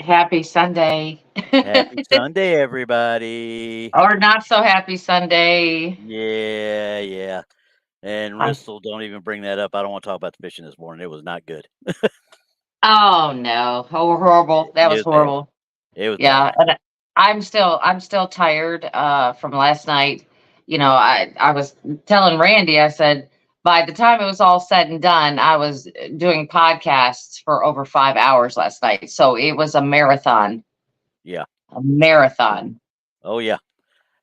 Happy Sunday. Happy Sunday, everybody. Or not so happy Sunday. Yeah, yeah. And I, Rissel, don't even bring that up. I don't want to talk about the fishing this morning. It was not good. oh no. Oh, horrible. That It was was bad. horrible. It was bad. Yeah. And I'm still tired from last night. I was telling Randy, I said by the time it was all said and done, I was doing podcasts for over 5 hours last night. So it was a marathon. Yeah. A marathon. Oh, yeah.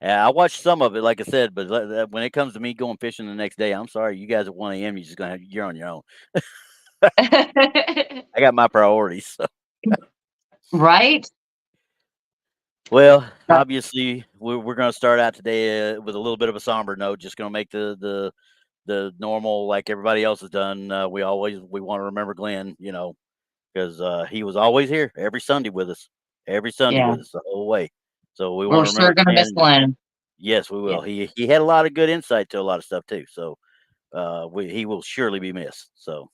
Yeah, I watched some of it, like I said, but when it comes to me going fishing the next day, I'm sorry, you guys at 1 a.m. You're on your own. I got my priorities. So. Right? Well, obviously, we're going to start out today with a little bit of a somber note. Just going to make the normal, like everybody else has done. We want to remember Glenn, because he was always here every Sunday with us, Yeah. the whole way. So we We're want to sure remember gonna miss Glenn. Glenn. Yes, we Yeah. will. He had a lot of good insight to a lot of stuff too. So he will surely be missed. So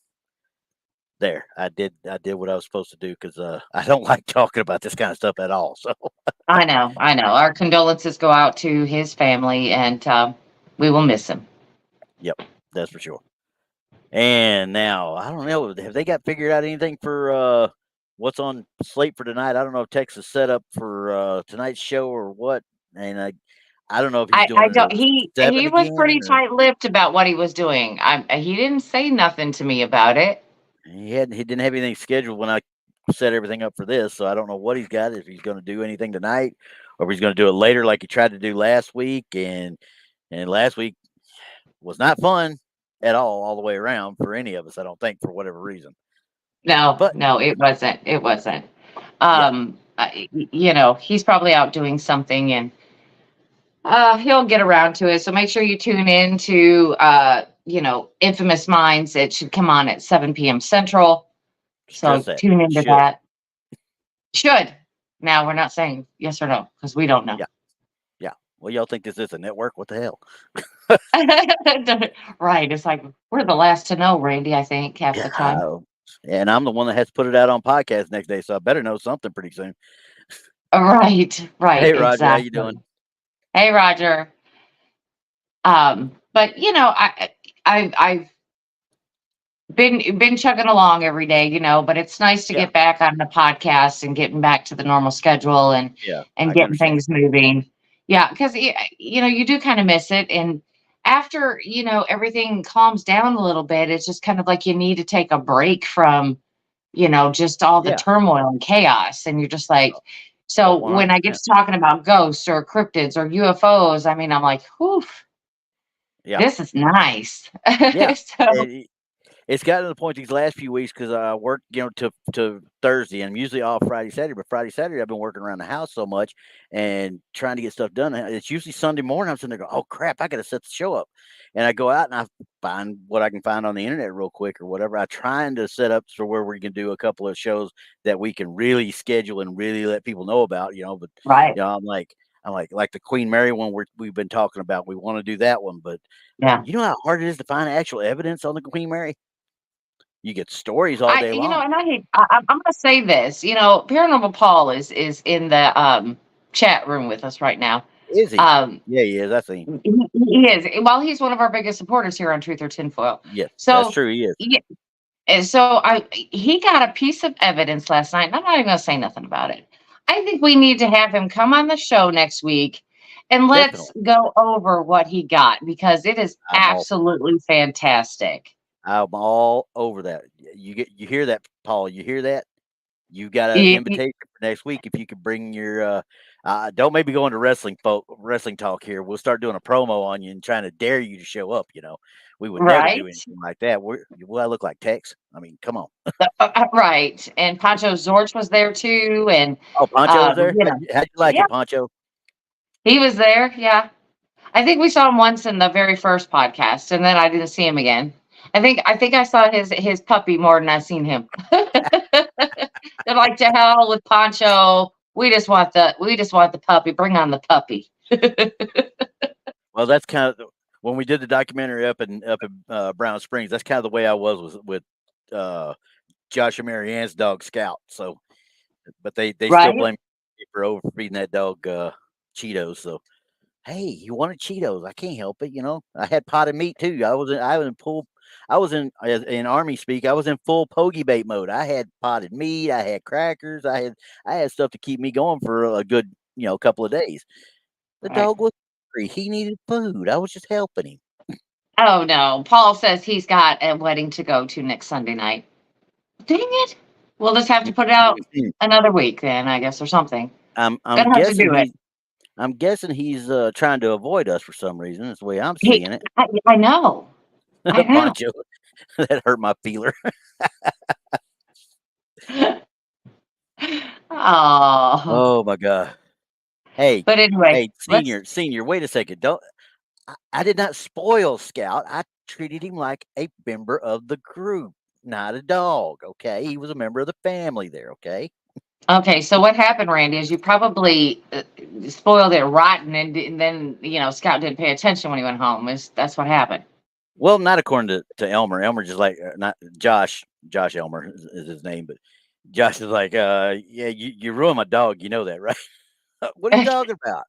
there, I did what I was supposed to do because I don't like talking about this kind of stuff at all. So I know, I know. Our condolences go out to his family, and we will miss him. yep, that's for sure. And now I don't know. Have they got figured out anything for what's on slate for tonight? I don't know if Texas set up for tonight's show or what. And I don't know if he's I doing it don't. at He 7 was again pretty or tight-lipped about what he was doing. He didn't say nothing to me about it. he didn't have anything scheduled when I set everything up for this. So I don't know what he's got. If he's going to do anything tonight or if he's going to do it later like he tried to do last week. And last week was not fun at all the way around for any of us. I don't think for whatever reason. No, But no, it wasn't. It wasn't. yeah. He's probably out doing something, and he'll get around to it. So make sure you tune in to Infamous Minds. It should come on at 7 p.m. Central. So Stress that. tune into Should. that. Should. Now we're not saying yes or no because we don't know. Yeah. Yeah. Well, y'all think this is a network? What the hell? Right. It's like we're the last to know, Randy, I think, half the time. God. And I'm the one that has to put it out on podcast next day, so I better know something pretty soon. Right, right, Hey, Roger, how you doing? exactly. Hey, Roger. But I've been chugging along every day, but it's nice to Yeah. get back on the podcast and getting back to the normal schedule and Yeah. and I can getting understand. things moving. Yeah, because you do kind of miss it, and after everything calms down a little bit, it's just kind of like you need to take a break from just all the Yeah. turmoil and chaos, and you're just like. Oh, So when I get 100%. to talking about ghosts or cryptids or UFOs, I mean, I'm like, whew, Yeah. this is nice. Yeah. So It's gotten to the point these last few weeks because I work, to Thursday, and I'm usually off Friday, Saturday. But Friday, Saturday, I've been working around the house so much and trying to get stuff done. And it's usually Sunday morning. I'm sitting there going, "Oh crap, I got to set the show up," and I go out and I find what I can find on the internet real quick or whatever. I trying to set up for where we can do a couple of shows that we can really schedule and really let people know about, But right. I'm like the Queen Mary one we've been talking about. We want to do that one, but Yeah. you know how hard it is to find actual evidence on the Queen Mary. You get stories all day long. And I hate, I'm going to say this, Paranormal Paul is in the chat room with us right now. Is he? Um, Yeah, he is. I see. he is. Well, he's one of our biggest supporters here on Truth or Tinfoil. Yes, that's So, true. He is. yeah, and so he got a piece of evidence last night, and I'm not even going to say nothing about it. I think we need to have him come on the show next week and let's Definitely. go over what he got because it is I'm all absolutely fantastic. I'm all over that. You hear that, Paul? You hear that? You got an Y- y- invitation for next week. If you could bring your don't maybe go into wrestling talk here. We'll start doing a promo on you and trying to dare you to show up. We would never do Right? anything like that. I look like Tex? I mean, come on. Right. And Pancho Zorch was there too. And, Oh, Poncho was there. you know, How'd you like yeah, it, Poncho? he was there. Yeah. I think we saw him once in the very first podcast, and then I didn't see him again. I think I saw his puppy more than I seen him. They're like, to hell with Pancho. We just want the puppy. Bring on the puppy. Well, that's kind of when we did the documentary up in Brown Springs. That's kind of the way I was with uh, Josh and Marianne's dog Scout. So but they still Right? blame me for overfeeding that dog Cheetos. So hey, you wanted Cheetos? I can't help it. I had potted meat too. I was in army speak. I was in full pogey bait mode. I had potted meat. I had crackers. I had stuff to keep me going for a good couple of days. The Right. dog was hungry. He needed food. I was just helping him. Oh no. Paul says he's got a wedding to go to next Sunday night. Dang it. We'll just have to put it out Mhm. another week then, I guess, or something. I'm Gonna have to guessing do it. he's trying to avoid us for some reason. That's the way I'm He, seeing it. I know. I know. Poncho, that hurt my feeler. Oh. Oh my god. Hey, But anyway, hey, senior. Wait a second. Don't. I did not spoil Scout. I treated him like a member of the group, not a dog. Okay, he was a member of the family there. Okay. okay, so what happened, Randy, is you probably spoiled it rotten, and then Scout didn't pay attention when he went home. That's what happened. Well, not according to Elmer. Elmer just like not Josh. Josh Elmer is his name, but Josh is like, yeah, you ruined my dog. You know that, right? What are you talking about?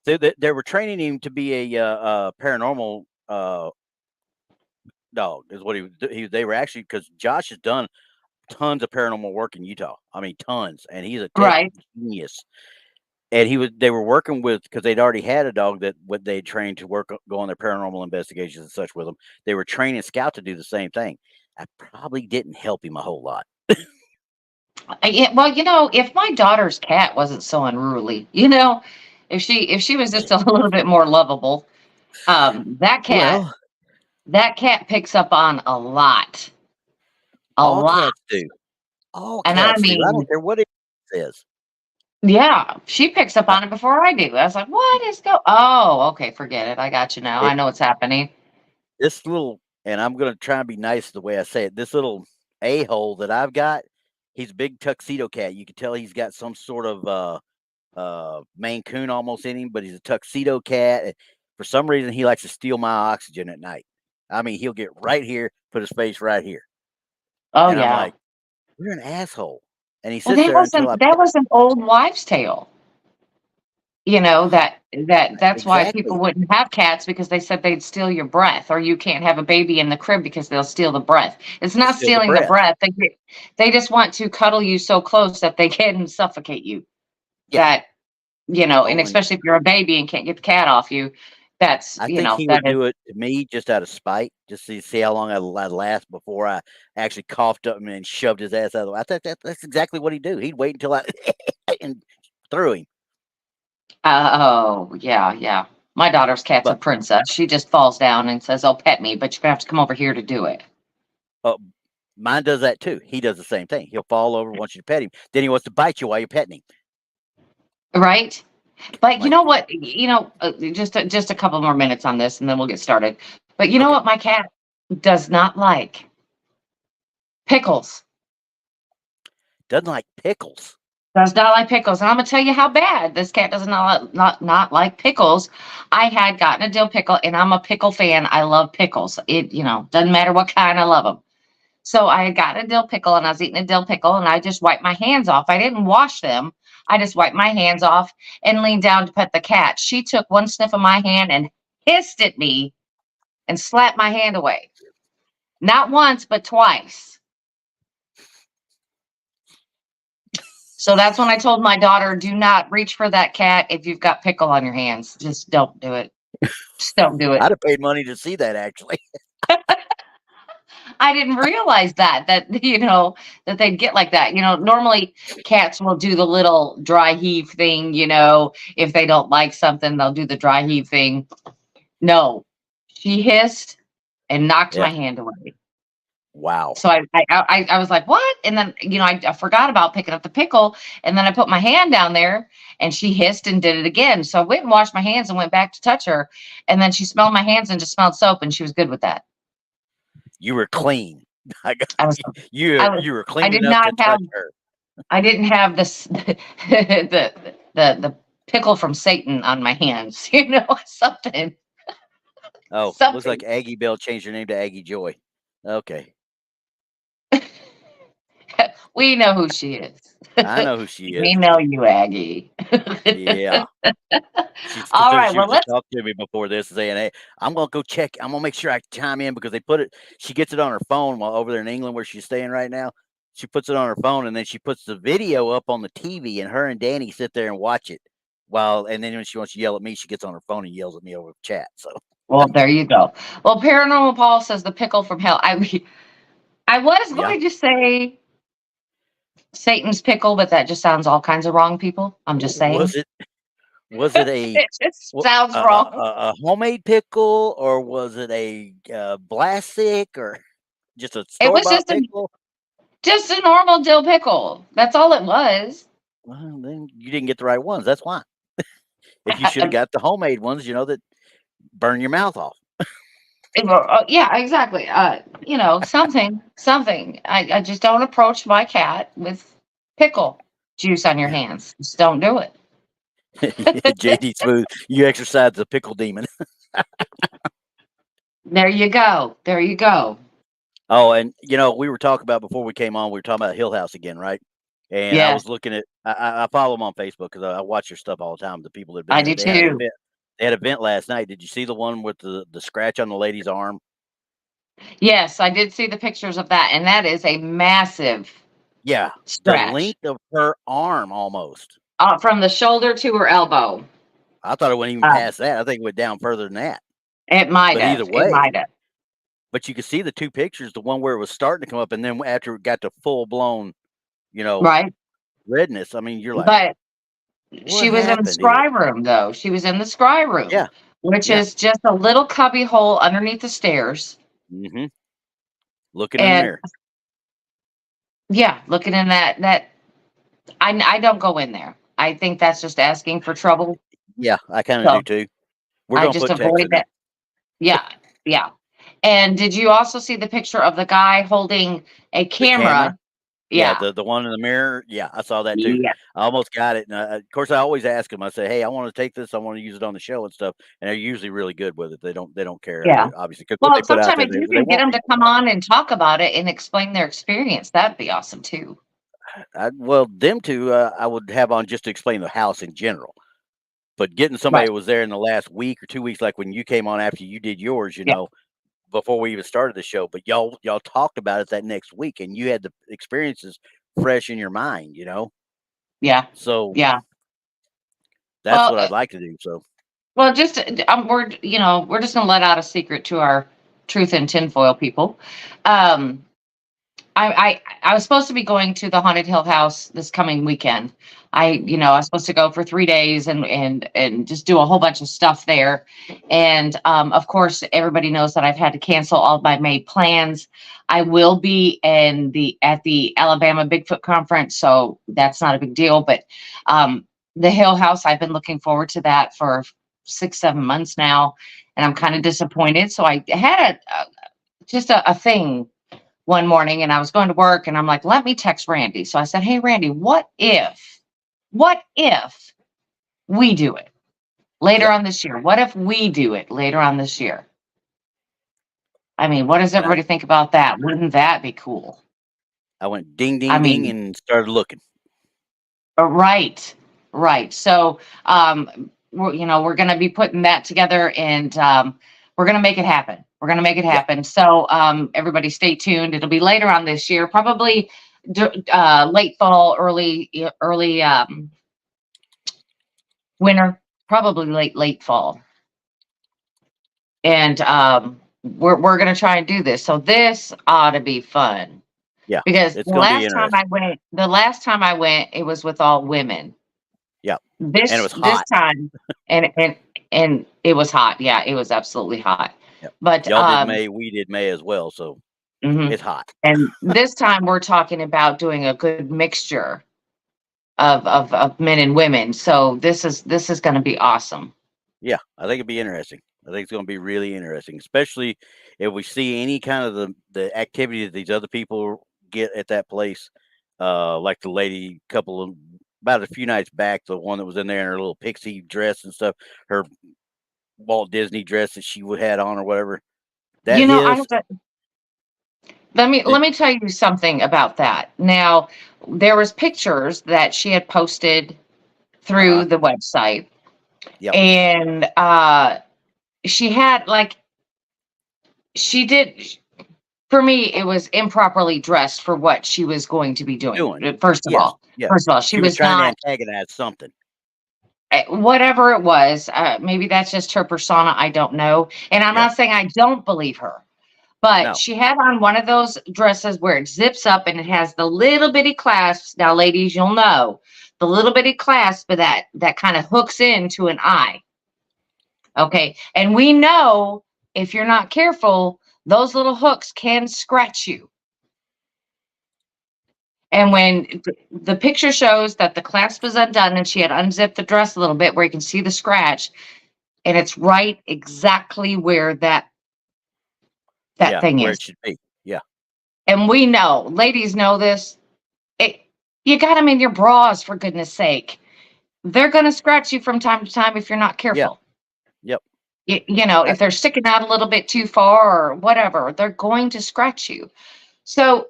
They were training him to be a paranormal dog. Is what they were actually, because Josh has done tons of paranormal work in Utah. I mean, tons, and he's a tech Right. genius. And they were working with, because they'd already had a dog that what they trained to go on their paranormal investigations and such with them. They were training Scout to do the same thing. I probably didn't help him a whole lot. Yeah, well, if my daughter's cat wasn't so unruly, if she was just a little bit more lovable, that cat Well, that cat picks up on a lot, a all lot, cats do. All and I cats do. I don't mean, care what it says. yeah, she picks up Uh, on it before I do. I was like, "What is go?" Oh, okay, forget it. I got you now. I it know what's happening. this little, and I'm gonna try and be nice the way I say it. This little a-hole that I've got, he's a big tuxedo cat. You can tell he's got some sort of Maine Coon almost in him, but he's a tuxedo cat. And for some reason, he likes to steal my oxygen at night. I mean, he'll get right here, put his face right here, Oh and I'm yeah. like, "You're an asshole." And he Well, sits that there until wasn't I that pet. was an old wives' tale. That's why people Exactly. wouldn't have cats because they said they'd steal your breath, or you can't have a baby in the crib because they'll steal the breath. It's To not steal the stealing the breath. breath. They just want to cuddle you so close that they can suffocate you. Yeah. That, and Oh, and especially if you're a baby and can't get the cat off you, that's, I think he that would is, do it to me just out of spite, just to see how long I'd last before I actually coughed up and shoved his ass out of the way. I thought that's exactly what he'd do. He'd wait until I and threw him. oh, yeah, yeah. My daughter's cat's a But princess. She just falls down and says, "Oh, pet me," but you're gonna have to come over here to do it. uh, mine does that too. He does the same thing. He'll fall over, wants you to pet him. Then he wants to bite you while you're petting him. Right? I'm But you like, know what? Just a couple more minutes on this, and then we'll get started. But you know okay, what? My cat does not like pickles. doesn't like pickles. Does not like pickles, and I'm gonna tell you how bad this cat does not like pickles. I had gotten a dill pickle, and I'm a pickle fan. I love pickles. It doesn't matter what kind. I love them. So I had gotten a dill pickle, and I was eating a dill pickle, and I just wiped my hands off. I didn't wash them. I just wiped my hands off and leaned down to pet the cat. She took one sniff of my hand and hissed at me and slapped my hand away. Not once, but twice. So that's when I told my daughter, do not reach for that cat if you've got pickle on your hands. Just don't do it. Just don't do it. I'd have paid money to see that actually. I didn't realize that they'd get like that. Normally cats will do the little dry heave thing, if they don't like something, they'll do the dry heave thing. No, she hissed and knocked Yeah. my hand away. Wow. So I was like, what? And then, I forgot about picking up the pickle, and then I put my hand down there and she hissed and did it again. So I went and washed my hands and went back to touch her. And then she smelled my hands and just smelled soap, and she was good with that. You were clean. I got I was, I was, you were I clean did enough not to have touch her. I didn't have this the pickle from Satan on my hands, something, Oh, looks something. like Aggie Bell changed her name to Aggie Joy. Okay. We know who she is. I know who she We is. know you, Aggie. Yeah. She's All considered right. she was Well, just let's. talking to me before this saying, hey, I'm gonna go check. I'm gonna make sure I chime in because they put it, she gets it on her phone while over there in England where she's staying right now. She puts it on her phone and then she puts the video up on the TV and her and Danny sit there and watch it and then when she wants to yell at me, she gets on her phone and yells at me over the chat. So Well, there you go. Well, Paranormal Paul says the pickle from hell. I was yeah. going to say Satan's pickle, but that just sounds all kinds of wrong, people. I'm just saying. Was it a It just sounds wrong. homemade pickle or was it a plastic or just a It store was bought pickle? just a normal dill pickle. That's all it was. Well, then you didn't get the right ones. That's why. If you should have got the homemade ones, that burn your mouth off. Yeah, exactly. Something. I just don't approach my cat with pickle juice on your Yeah. hands. Just don't do it. JD Smooth, you exercise the pickle demon. There you go. There you go. Oh, and we were talking about before we came on. We were talking about Hill House again, right? And I Yeah, was looking at. I follow them on Facebook because I watch their stuff all the time. The people that've been I there, do too. they had an event last night. Did you see the one with the scratch on the lady's arm? Yes, I did see the pictures of that, and that is a massive Yeah, the stretch length of her arm almost. from the shoulder to her elbow. I thought it went even past that. I think it went down further than that. It might But either have. It way, might have. but you could see the two pictures, the one where it was starting to come up, and then after it got to full blown, Right. redness. I mean, you're like, But what she was in the happened here? scry room, though. She was in the scry room, Yeah, which yeah. is just a little cubby hole underneath the stairs. Mm-hmm. Looking in the And mirror. yeah, looking in that I don't go in there. I think that's just asking for trouble. Yeah, I kind of do So too. We're I gonna just put text avoid in there. that. Yeah, yeah. And did you also see the picture of the guy holding a The camera. camera? Yeah, Yeah. the one in the mirror. Yeah, I saw that too. Yeah. I almost got it. And of course, I always ask them. I say, "Hey, I want to take this. I want to use it on the show and stuff." And they're usually really good with it. They don't care. Yeah. Obviously, because what Well, they put out sometime there, if you they can get want them to people to come know. on and talk about it and explain their experience, that'd be awesome too. Well, them two, I would have on just to explain the house in general. But getting somebody Right. who was there in the last week or 2 weeks, like when you came on after you did yours, Yeah. before we even started the show, but y'all talked about it that next week, and you had the experiences fresh in your mind, Yeah. So Yeah. that's Well, what I'd like to do. So just we're just gonna let out a secret to our truth and tinfoil people. Um, I was supposed to be going to the Haunted Hill House this coming weekend. I was supposed to go for 3 days and just do a whole bunch of stuff there. And of course, everybody knows that I've had to cancel all of my May plans. I will be at the Alabama Bigfoot conference, so that's not a big deal. But the Hill House, I've been looking forward to that for 6, 7 months now, and I'm kind of disappointed. So I had just a thing one morning, and I was going to work, and I'm like, let me text Randy. So I said, hey, Randy, what if we do it later yeah, on this year? What if we do it later on this year? I mean, what does and everybody think about that? Wouldn't that be cool? I went ding I ding ding mean, and started looking. right, right. So, we're going to be putting that together, and we're going to make it happen. We're going to make it Yeah, happen. So, everybody stay tuned. It'll be later on this year, probably late fall, early winter, probably late fall. And we're going to try and do this. So this ought to be fun yeah, because it's gonna be interesting. the last time I went, it was with all women. Yeah, and it This was this hot. time, and it was hot. Yeah, it was absolutely hot. Yeah, But y'all did May, we did May as well, so mhm. it's hot. And this time we're talking about doing a good mixture of men and women. So this is going to be awesome. Yeah, I think it'd be interesting. I think it's going to be really interesting, especially if we see any kind of the activity that these other people get at that place. Like the lady couple of about a few nights back, the one that was in there in her little pixie dress and stuff, her Walt Disney dress that she would had on or whatever. That You know, I his have to Let me tell you something about that. Now, there was pictures that she had posted through the website, Yep. and she had like she did. For me, it was improperly dressed for what she was going to be doing. First of Yes. all, Yes. first of all, She was trying to antagonize something. Whatever it was. Maybe that's just her persona. I don't know, and I'm not saying I don't believe her. But she had on one of those dresses where it zips up and it has the little bitty clasps. Now, ladies, you'll know the little bitty clasp that kind of hooks into an eye. Okay. And we know if you're not careful, those little hooks can scratch you. And when the picture shows that the clasp is undone and she had unzipped the dress a little bit where you can see the scratch, and it's right exactly where that thing where is. it should be. Yeah. And we know, ladies know this. You got them in your bras, for goodness sake. They're going to scratch you from time to time if you're not careful. Yep. You know, if they're sticking out a little bit too far or whatever, they're going to scratch you. So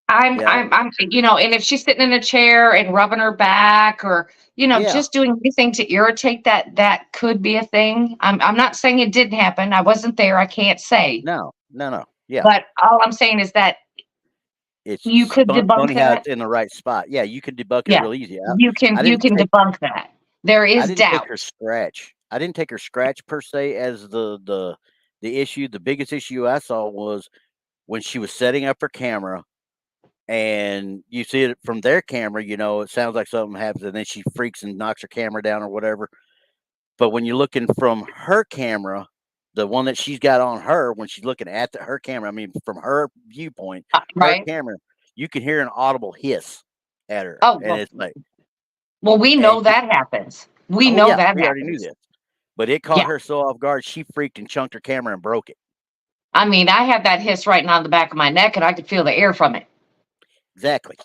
I'm, you know, and if she's sitting in a chair and rubbing her back or, you know, just doing anything to irritate that could be a thing. I'm not saying it didn't happen. I wasn't there. I can't say. No. Yeah. But all I'm saying is that you could debunk funny that. how it's in the right spot. Yeah, you can debunk it real easy. You can debunk that. There is doubt. Take her scratch. I didn't take her scratch per se as the issue. The biggest issue I saw was when she was setting up her camera, and you see it from their camera. You know, it sounds like something happens, and then she freaks and knocks her camera down or whatever. But when you're looking from her camera, the one that she's got on her, when she's looking at her camera, I mean, from her viewpoint, her camera, you can hear an audible hiss at her. Oh, and it's like, well, we know that happens. We know that we happens. already knew this. But it caught her so off guard, she freaked and chunked her camera and broke it. I mean, I had that hiss right now on the back of my neck, and I could feel the air from it. Exactly.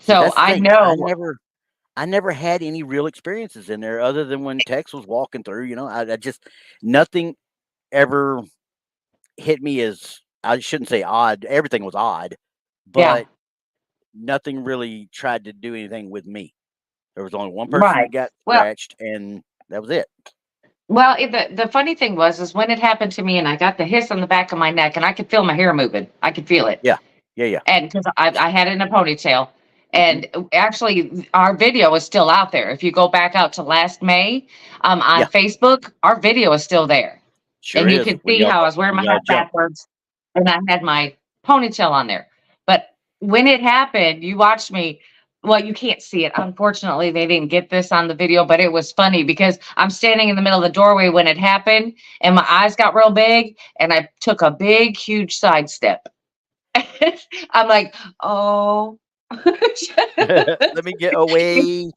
So I know. I never had any real experiences in there other than when Tex was walking through. You know, I just nothing ever hit me as, I shouldn't say odd. Everything was odd, but nothing really tried to do anything with me. There was only one person that got scratched, and that was it. Well, the funny thing is when it happened to me and I got the hiss on the back of my neck and I could feel my hair moving. I could feel it. Yeah. And because I had it in a ponytail. And actually, our video is still out there. If you go back out to last May on Facebook, our video is still there. Sure and you can see how I was wearing my hat backwards and I had my ponytail on there. But when it happened, you watched me. Well, you can't see it. Unfortunately, they didn't get this on the video, but it was funny because I'm standing in the middle of the doorway when it happened and my eyes got real big and I took a big, huge sidestep. I'm like, oh. Let me get away.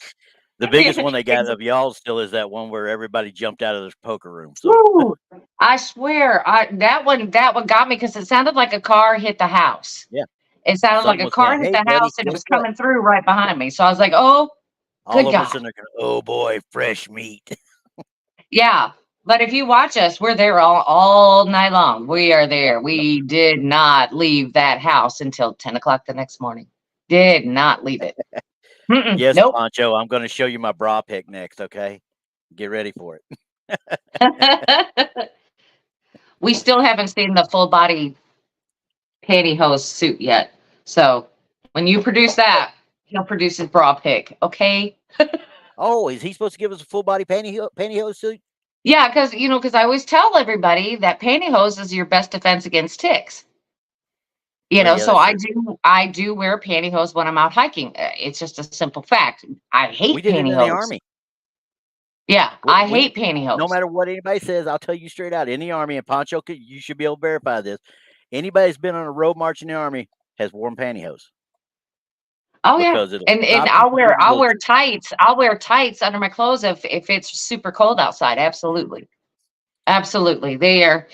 The biggest one they got of y'all still is that one where everybody jumped out of the poker room. So. Ooh, I swear, that one got me because it sounded like a car hit the house. Yeah. It sounded like a car hit the house and it was coming through right behind me. So I was like, oh, good God. All of a sudden they're going, oh boy, fresh meat. Yeah. But if you watch us, we're there all night long. We are there. We did not leave that house until 10 o'clock the next morning. Did not leave it. Yes, nope. Pancho, I'm going to show you my bra pic next, okay? Get ready for it. We still haven't seen the full body pantyhose suit yet. So when you produce that, he'll produce his bra pic, okay? Oh, is he supposed to give us a full body pantyhose suit? Yeah, because I always tell everybody that pantyhose is your best defense against ticks. So I do wear pantyhose when I'm out hiking. It's just a simple fact. I hate we did pantyhose. It in the Army. Yeah, I hate pantyhose. No matter what anybody says, I'll tell you straight out. In the Army, and Pancho, you should be able to verify this. Anybody that's been on a road march in the Army has worn pantyhose. Oh yeah, and I'll wear tights. I'll wear tights under my clothes if it's super cold outside. Absolutely. They are.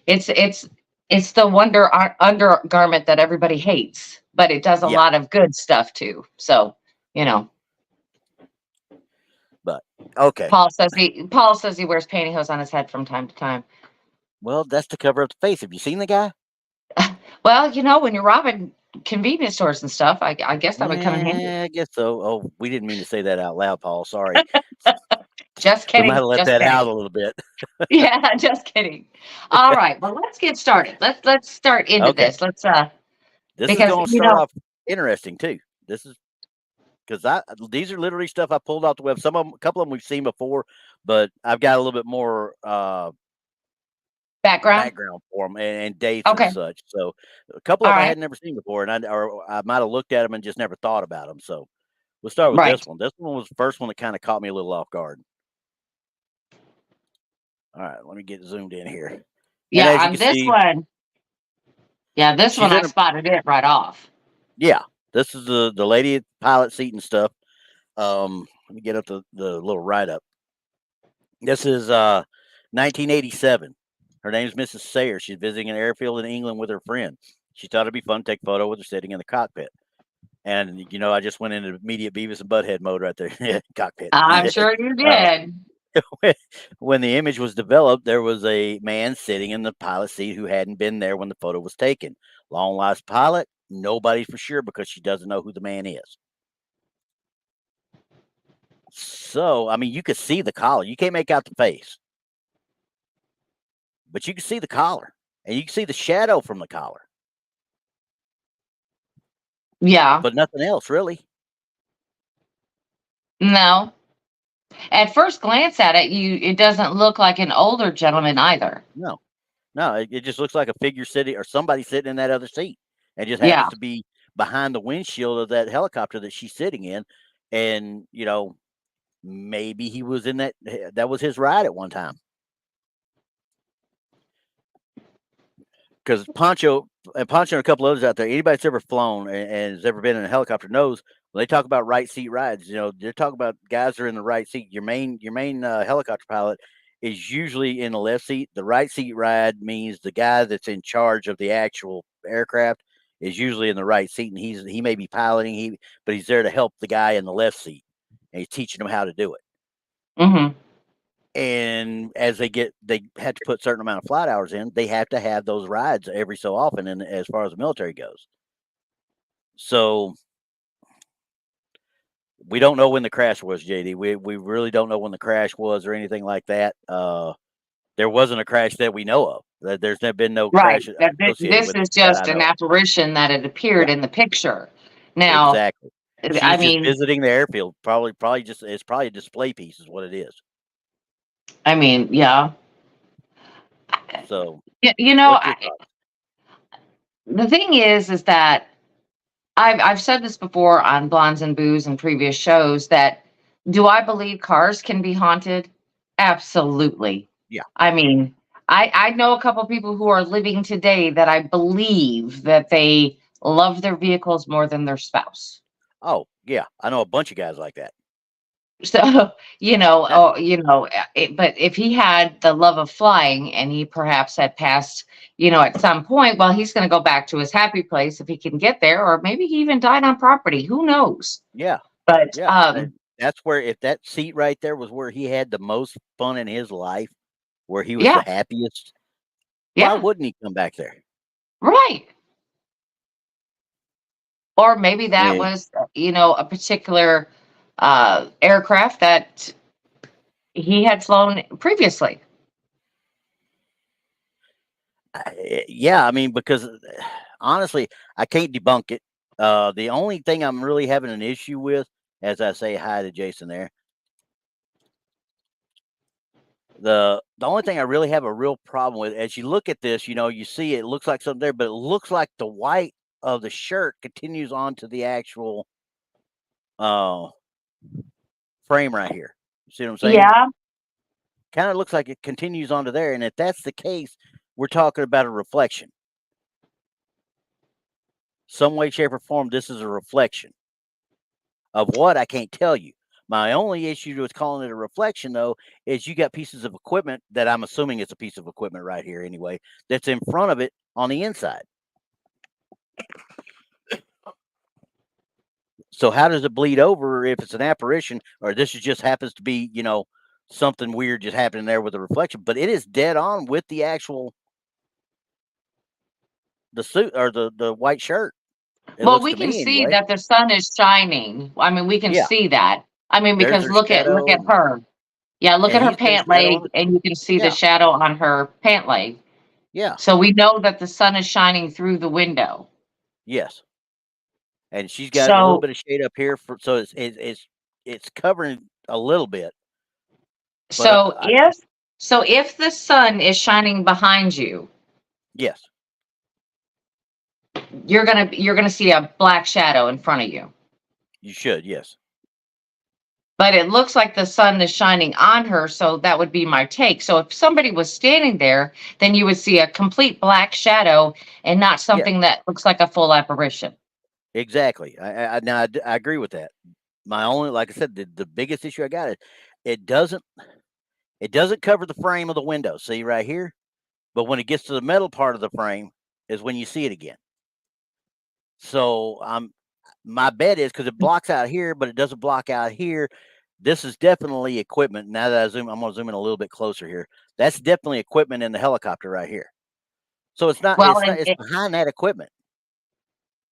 It's the undergarment that everybody hates, but it does a lot of good stuff too. So, But okay. Paul says he wears pantyhose on his head from time to time. Well, that's to cover up the face. Have you seen the guy? Well, when you're robbing convenience stores and stuff, I guess that would come in handy. Yeah, I guess so. Oh, we didn't mean to say that out loud, Paul. Sorry. Just We might have kidding. let Just that kidding. out a little bit. Yeah, just kidding. All right. Well, let's get started. Let's start into Okay. this. Let's This is because going to start off interesting too. This is because these are literally stuff I pulled off the web. A couple of them we've seen before, but I've got a little bit more background. background for them and dates and Okay. such. So a couple All of them I right. had never seen before, and I might have looked at them and just never thought about them. So we'll start with Right. this one. This one was the first one that kind of caught me a little off guard. All right, let me get zoomed in here. And Yeah, as you on can this see, one. Yeah, this she's one I in a spotted it right off. yeah. This is the lady at the pilot seat and stuff. Let me get up the little write up. This is 1987. Her name's Mrs. Sayer. She's visiting an airfield in England with her friend. She thought it'd be fun to take a photo with her sitting in the cockpit. And I just went into immediate Beavis and Butthead mode right there. Cockpit. I'm sure you did. When the image was developed, there was a man sitting in the pilot seat who hadn't been there when the photo was taken. Long lost pilot. Nobody for sure because she doesn't know who the man is. So, I mean, you could see the collar. You can't make out the face, but you can see the collar, and you can see the shadow from the collar, Yeah. but nothing else really. No. At first glance at it, it doesn't look like an older gentleman either. No, no, it just looks like a figure sitting or somebody sitting in that other seat, and just Yeah. happens to be behind the windshield of that helicopter that she's sitting in, and maybe he was in that was his ride at one time. Because Poncho and a couple others out there, anybody that's ever flown and has ever been in a helicopter knows when they talk about right seat rides. They're talking about guys that are in the right seat. Your main helicopter pilot is usually in the left seat. The right seat ride means the guy that's in charge of the actual aircraft is usually in the right seat, and he may be piloting, but he's there to help the guy in the left seat, and he's teaching them how to do it. Mm-hmm. And as they have to put certain amount of flight hours in, they have to have those rides every so often. And as far as the military goes, so we don't know when the crash was, JD. We really don't know when the crash was or anything like that. There wasn't a crash that we know of. There's been no Right. crash associated This with it is that I just an know of. apparition that had appeared Yeah, in the picture. Now, exactly. I She's just mean, visiting the airfield. Probably just it's probably a display piece, is what it is. yeah. So, You know, what's your thoughts? the thing is that I've said this before on Blondes and Booze and previous shows that do I believe cars can be haunted? Absolutely. Yeah. I mean, I know a couple people who are living today that I believe that they love their vehicles more than their spouse. Oh, yeah. I know a bunch of guys like that. So, but if he had the love of flying and he perhaps had passed, at some point, well, he's going to go back to his happy place if he can get there, or maybe he even died on property. Who knows? Yeah. But Yeah. That's where, if that seat right there was where he had the most fun in his life, where he was yeah, the happiest, why yeah, wouldn't he come back there? right. Or maybe I that mean, was, a particular aircraft that he had flown previously. yeah, I mean, because honestly, I can't debunk it. The only thing I'm really having an issue with, as I say hi to Jason there, the only thing I really have a real problem with, as you look at this, you see it looks like something there, but it looks like the white of the shirt continues onto the actual uh frame right here. You see what I'm saying? Yeah, Kind of looks like it continues onto there. And if that's the case, we're talking about a reflection. Some way, shape, or form, this is a reflection of what I can't tell you. My only issue with calling it a reflection, though, is you got pieces of equipment that I'm assuming it's a piece of equipment right here anyway, that's in front of it on the inside. So how does it bleed over if it's an apparition, or this just happens to be, something weird just happening there with a reflection? But it is dead on with the actual the suit or the white shirt. It Well, looks we to can me see anyway. that the sun is shining. I mean, we can Yeah, see that. I mean, there's because her look at shadow, her. Yeah, look and at her he's got his pant shadow leg, on it. and you can see the Yeah, shadow on her pant leg. yeah, So we know that the sun is shining through the window. yes. And she's got a little So bit of shade up here, so it's covering a little bit. But so if the sun is shining behind you, yes, you're gonna see a black shadow in front of you. you should. Yes, But it looks like the sun is shining on her, so that would be my take. So if somebody was standing there, then you would see a complete black shadow and not yeah, something that looks like a full apparition. exactly. I agree with that. My only, like I said, the biggest issue I got is it doesn't it doesn't cover the frame of the window. See right here, but when it gets to the metal part of the frame is when you see it again. So my bet is because it blocks out here, but it doesn't block out here. This is definitely equipment. Now that I'm going to zoom in a little bit closer here. That's definitely equipment in the helicopter right here. So it's not. Well, It's not. It's behind that equipment.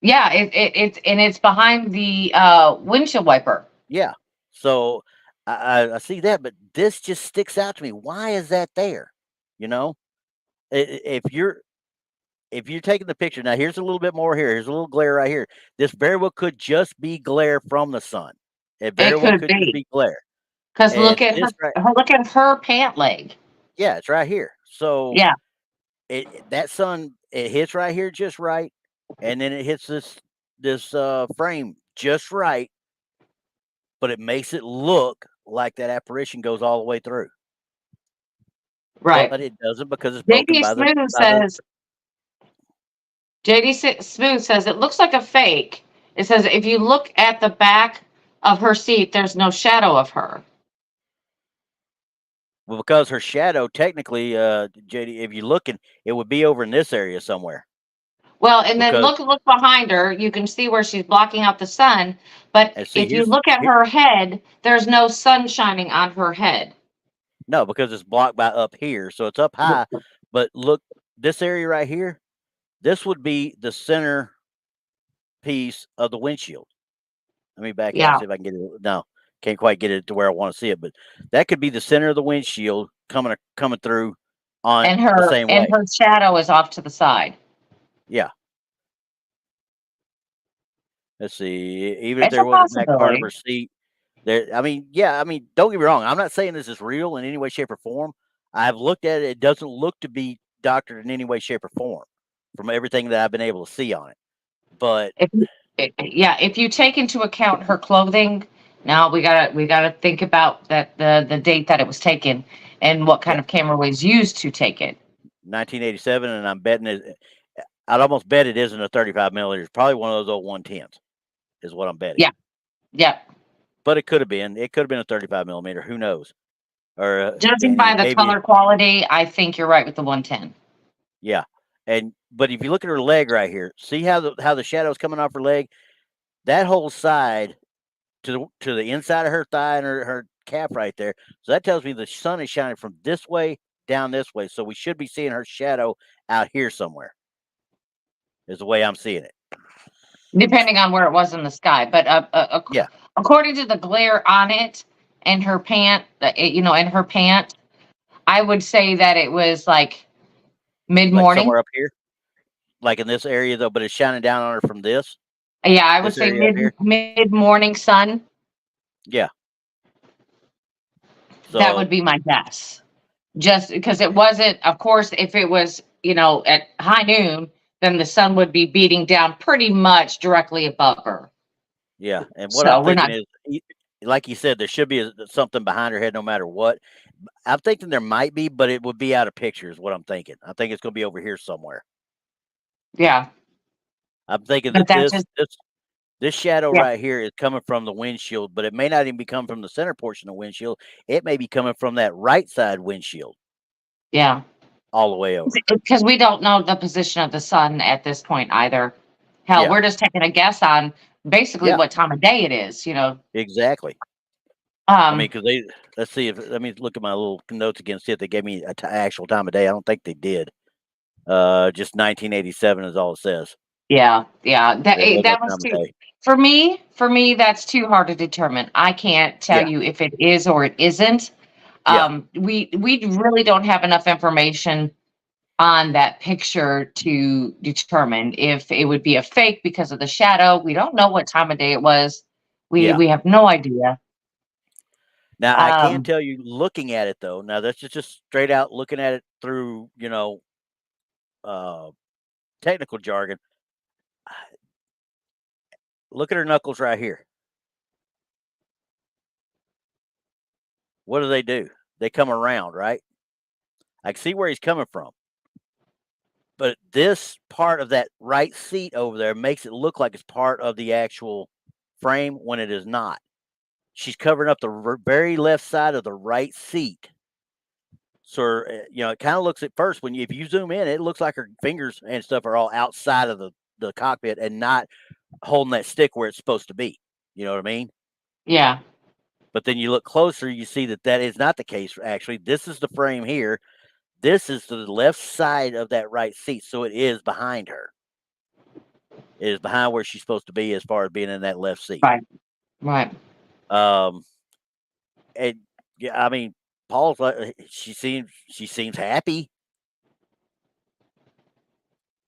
yeah, it's behind the windshield wiper. Yeah. So I see that, but this just sticks out to me. Why is that there? You know, if you're taking the picture now, here's a little bit more here. Here's a little glare right here. This very well could just be glare from the sun. It very It well could could just be be glare. because And this right, look at her pant leg. yeah, it's right here. So Yeah, that sun it hits right here just right, and then it hits this frame just right, but it makes it look like that apparition goes all the way through. right. But it doesn't because it's broken JD Smooth by the says Smooth says it looks like a fake. It says if you look at the back of her seat, there's no shadow of her. well, because her shadow technically, JD, if you're looking, it would be over in this area somewhere. Well, and then Because look behind her. You can see where she's blocking out the sun. But and see if you here's look at here her head, there's no sun shining on her head. no, because it's blocked by up here, so it's up high. But look, this area right here, this would be the center piece of the windshield. Let me back out and Yeah, see if I can get it. No, can't quite get it to where I want to see it, but that could be the center of the windshield coming through on and the same way. her shadow is off to the side. Yeah. Let's see. Even if It's a there was a back part of possibility. her seat, there. I mean, yeah. I mean, don't get me wrong. I'm not saying this is real in any way, shape, or form. I've looked at it. It doesn't look to be doctored in any way, shape, or form from everything that I've been able to see on it. But If yeah, if you take into account her clothing, now we gotta think about that the date that it was taken and what kind yeah, of camera was used to take it. 1987, and I'm betting it. I'd almost bet it isn't a 35 millimeters. Probably one of those old 110s is what I'm betting. Yeah, yeah. But it could have been. It could have been a 35 millimeter. Who knows? Or Judging by and the maybe color quality, I think you're right with the 110. yeah. And but if you look at her leg right here, see how the shadow's coming off her leg. That whole side to the inside of her thigh and her calf right there. So that tells me the sun is shining from this way down this way. So we should be seeing her shadow out here somewhere. Is the way I'm seeing it. Depending on where it was in the sky. But Yeah, according to the glare on it and her pant, and her pant, I would say that it was like mid like morning. somewhere up here, like in this area though, but it's shining down on her from Yeah, I would this say area up here. mid morning sun. Yeah. That So would be my guess. Just because it wasn't, of course, if it was, at high noon, then the sun would be beating down pretty much directly above her. yeah, and what I'm So we're thinking not, is, like you said, there should be something behind her head, no matter what. I'm thinking there might be, but it would be out of picture. Is what I'm thinking. I think it's going to be over here somewhere. yeah. I'm thinking But that that's just, this shadow yeah, right here is coming from the windshield, but it may not even be coming from the center portion of the windshield. It may be coming from that right side windshield yeah. all the way over. Because we don't know the position of the sun at this point either. Hell, Yeah, we're just taking a guess on basically yeah, what time of day it is. exactly. I mean, Um, because let's see if let me look at my little notes again, see if they gave me actual time of day. I don't think they did. Just 1987 is all it says. Yeah, yeah. That There was no that was time of too day. for me. For me, that's too hard to determine. I can't tell Yeah, you if it is or it isn't. yeah, We really don't have enough information on that picture to determine if it would be a fake because of the shadow. We don't know what time of day it was. We yeah. we have no idea. Now I can Um, tell you, looking at it though. Now that's just straight out looking at it through, uh, technical jargon. Look at her knuckles right here. What do? They come around, right? I can see where he's coming from. But this part of that right seat over there makes it look like it's part of the actual frame when it is not. She's covering up the very left side of the right seat. So, it kind of looks at first if you zoom in, it looks like her fingers and stuff are all outside of the cockpit and not holding that stick where it's supposed to be. You know what I mean? yeah, But then you look closer, you see that is not the case. Actually, this is the frame here. This is to the left side of that right seat, so it is behind her. It is behind where she's supposed to be as far as being in that left seat. right, right. Um, and yeah, I mean, Paul's like she seems happy.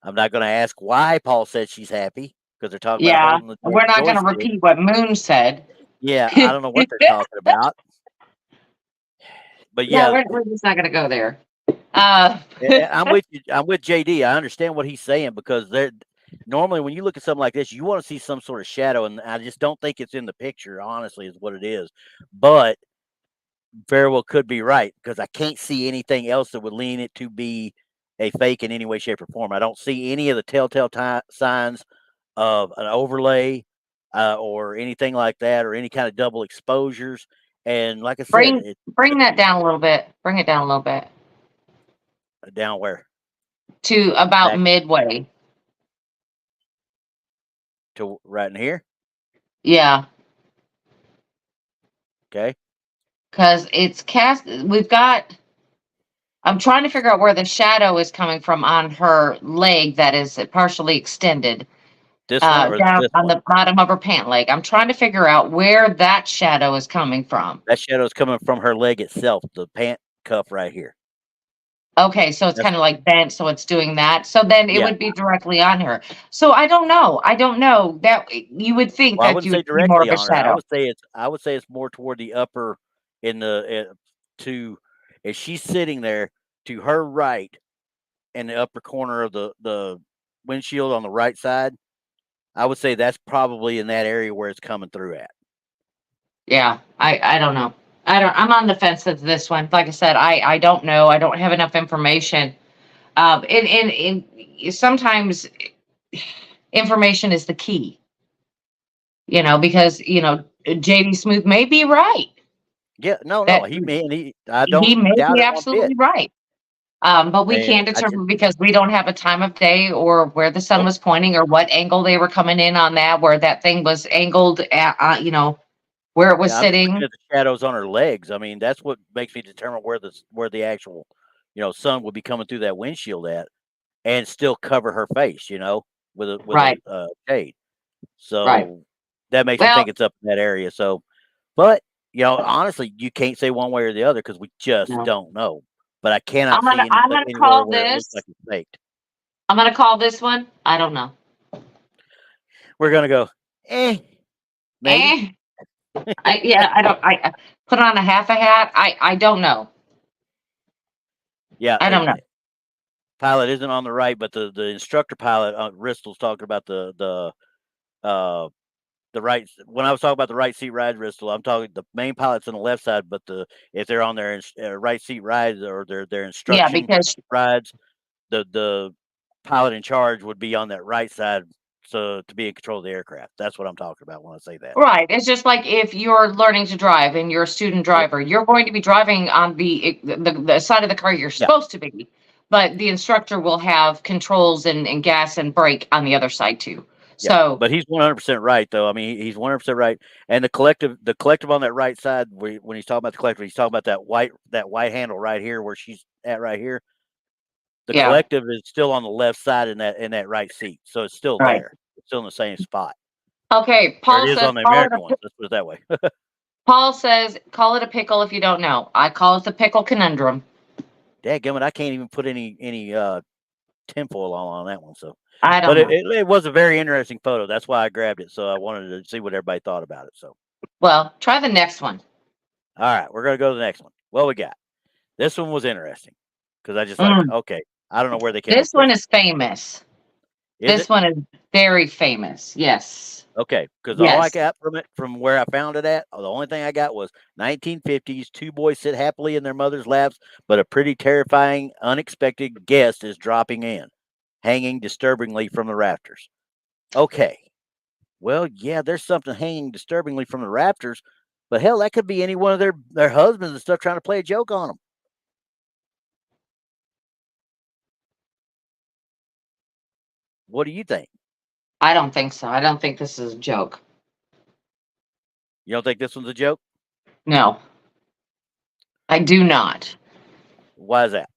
I'm not going to ask why Paul said she's happy because they're talking about Yeah, holding the we're not going to joystick. repeat what Moon said. Yeah, I don't know what they're talking about, but Yeah, yeah, we're just not going to go there. Uh, I'm with you. I'm with JD. I understand what he's saying because they're normally when you look at something like this, you want to see some sort of shadow, and I just don't think it's in the picture. Honestly, is what it is. But very well could be right because I can't see anything else that would lean it to be a fake in any way, shape, or form. I don't see any of the telltale signs of an overlay or anything like that, or any kind of double exposures. And like I said, bring bring that down a little bit. Bring it down a little bit down where to about back midway. to right in here. Yeah, Okay, because it's cast. We've got. I'm trying to figure out where the shadow is coming from on her leg that is partially extended this one or down this on one. the bottom of her pant leg. I'm trying to figure out where that shadow is coming from. That shadow is coming from her leg itself, the pant cuff right here. Okay, so it's That's kind of like bent, so it's doing that. So then it yeah. would be directly on her. So I don't know. I don't know that you would think Well, I that wouldn't you say would see more of directly a on her. I shadow. would say it's more toward the upper in the to if she's sitting there to her right in the upper corner of the windshield on the right side. I would say that's probably in that area where it's coming through at. Yeah, I don't know. I'm on the fence with this one. Like I said, I don't know. I don't have enough information. And sometimes information is the key, because JD Smooth may be right. Yeah, no, That he may, and I he don't may doubt be it one bit. absolutely right. But we And can't I just determine because we don't have a time of day or where the sun nope. was pointing or what angle they were coming in on that, where that thing was angled at, where it was Yeah, I'm just looking sitting. at the shadows on her legs. I mean, that's what makes me determine where the actual, sun would be coming through that windshield at, and still cover her face, with a Right, shade. right. So that makes me Well, think it's up in that area. So, but honestly, you can't say one way or the other because we just no. don't know. But I I'm cannot gonna see I'm gonna anywhere call where it looks this. like it's faked. I'm gonna call this one. I don't know. We're gonna go, maybe. Eh. Yeah, I don't. I put on a half a hat. I don't know. Yeah, I don't know. pilot isn't on the right, but the instructor pilot, Bristol's talking about uh the right. When I was talking about the right seat ride, Bristol, I'm talking the main pilot's on the left side, but if they're on their right seat rides or their Yeah, instruction because rides, the pilot in charge would be on that right side, so to be in control of the aircraft. That's what I'm talking about when I say that. right. It's just like if you're learning to drive and you're a student Yep. driver, you're going to be driving on the side of the car you're Yeah. supposed to be, but the instructor will have controls and gas and brake on the other side too. Yeah, So but he's 100% right, though. I mean, he's 100% right. And the collective on that right side, when he's talking about the collective, he's talking about that white handle right here, where she's at right here. The Yeah. collective is still on the left side in that right seat, so it's still Right. there. It's still in the same spot. Okay. Or Paul it is says, on the American ones. Let's put it that way. Paul says, call it a pickle if you don't know. I call it the pickle conundrum. Dadgummit, I can't even put any tinfoil on that one. So, I don't but know. it was a very interesting photo. That's why I grabbed it. So I wanted to see what everybody thought about it. So, Well, try the next one. all right, we're gonna go to the next one. What we got? This one was interesting because I just like, okay, I don't know where they came This up with one it. is famous. Is This it? one is very famous. Yes. Okay, because all I Yes. got from it, from where I found it at, the only thing I got was 1950s. Two boys sit happily in their mother's laps, but a pretty terrifying, unexpected guest is dropping in, hanging disturbingly from the rafters. Okay, well, yeah, there's something hanging disturbingly from the rafters, but hell, that could be any one of their husbands and stuff trying to play a joke on them. What do you think? I don't think so. I don't think this is a joke. You don't think this one's a joke? No, I do not. Why is that?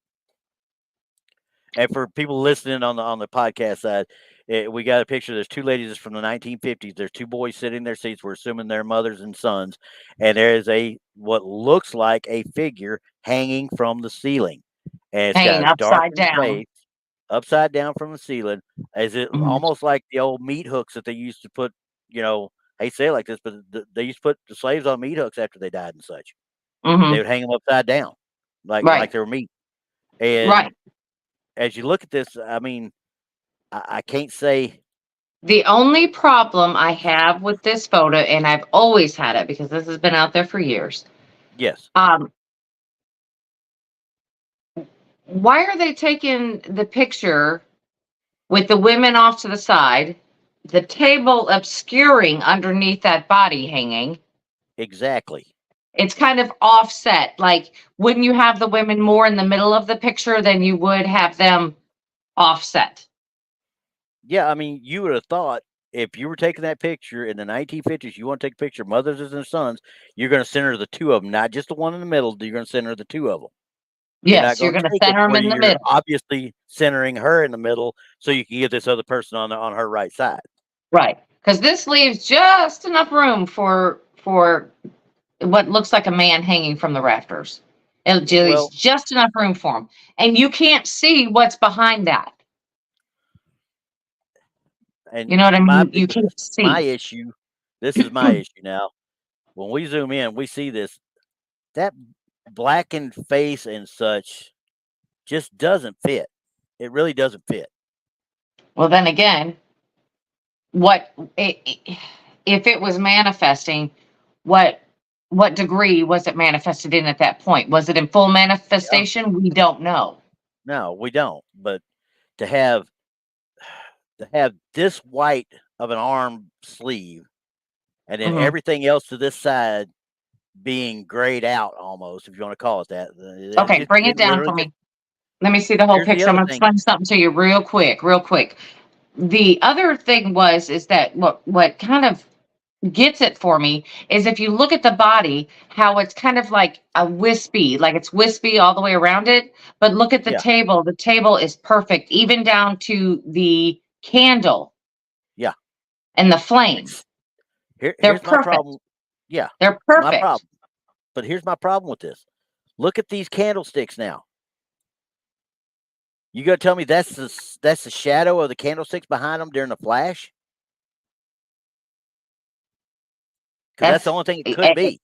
And for people listening on the podcast side, we got a picture. There's two ladies from the 1950s. There's two boys sitting in their seats. We're assuming they're mothers and sons, and there is what looks like a figure hanging from the ceiling, and it's Hanging got a upside darkened down. face, upside down from the ceiling. Is it Mhm. almost like the old meat hooks that they used to put? I say it like this, but they used to put the slaves on meat hooks after they died and such. They Mhm. would hang them upside down, like Right. they were meat. And Right. as you look at this, I mean, I can't say The only problem I have with this photo, and I've always had it because this has been out there for years. yes. Um, why are they taking the picture with the women off to the side, the table obscuring underneath that body hanging? Exactly. It's kind of offset. Like, wouldn't you have the women more in the middle of the picture than you would have them offset? Yeah, I mean, you would have thought if you were taking that picture in the 1950s, you want to take a picture of mothers and sons, you're going to center the two of them, not just the one in the middle. You're going to center the two of them. You're not Yes, you're going going to to take it center them where in the you're middle. obviously centering her in the middle, so you can get this other person on her right side. Right. Because this leaves just enough room for what looks like a man hanging from the rafters. It leaves Well, just enough room for him. And you can't see what's behind that. and You know what I my mean? You biggest can't my see. issue, this is my issue now. When we zoom in, we see that blackened face and such just doesn't fit. It really doesn't fit. Well, then again, what if it was manifesting? What what degree was it manifested in at that point? Was it in full Yeah. manifestation? We don't know. No, we don't. But to have this white of an arm sleeve and then Mhm. everything else to this side being grayed out almost, if you want to call it that. Okay, bring it It down literally for just me. Let me see the whole here's the picture. I'm other gonna thing. explain something to you real quick, real quick. The other thing is that what kind of gets it for me is if you look at the body, how it's kind of like it's wispy all the way around it. But look at the Yeah, table. The table is perfect, even down to the candle yeah. and the flame. It's They're here's my perfect. problem. Yeah, They're my perfect. problem. But here's my problem with this. Look at these candlesticks now. You gonna tell me that's the shadow of the candlesticks behind them during the flash? Because that's the That's only thing it could be.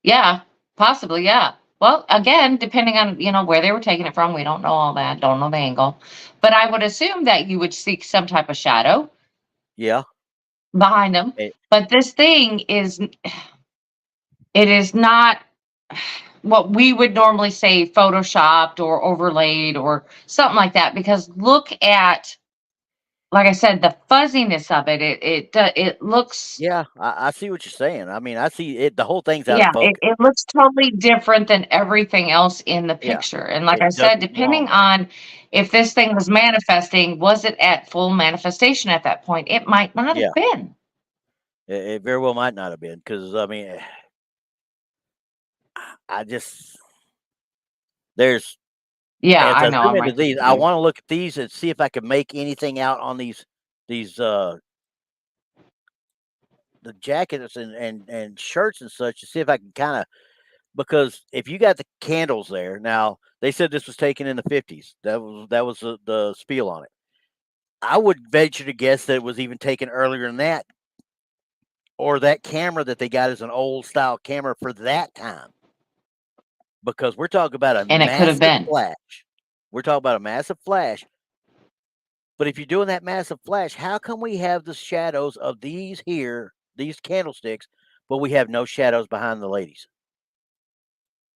yeah, possibly, yeah. Well, again, depending on, where they were taking it from, we don't know all that, don't know the angle. But I would assume that you would seek some type of shadow Yeah. behind them. Eh, But this thing it is not what we would normally say photoshopped or overlaid or something like that, because look at, like I said, the fuzziness of it. It looks, yeah, I see what you're saying. I mean, I see it. The whole thing's out of yeah, it, focus. it looks totally different than everything else in the Yeah, picture. And like I it said, doesn't depending belong there. on if this thing was manifesting, was it at full manifestation at that point? It might not Yeah, have been. it very well might not have been because I mean, I just there's Yeah, As I I know. zoom I'm into right there these, with I you. want to look at these and see if I can make anything out on these the jackets and shirts and such to see if I can kind of, because if you got the candles there now, they said this was taken in the 50s. That was the spiel on it. I would venture to guess that it was even taken earlier than that, or that camera that they got is an old style camera for that time, because we're talking about a And it could have massive been. flash. We're talking about a massive flash. But if you're doing that massive flash, how come we have the shadows of these candlesticks, but we have no shadows behind the ladies?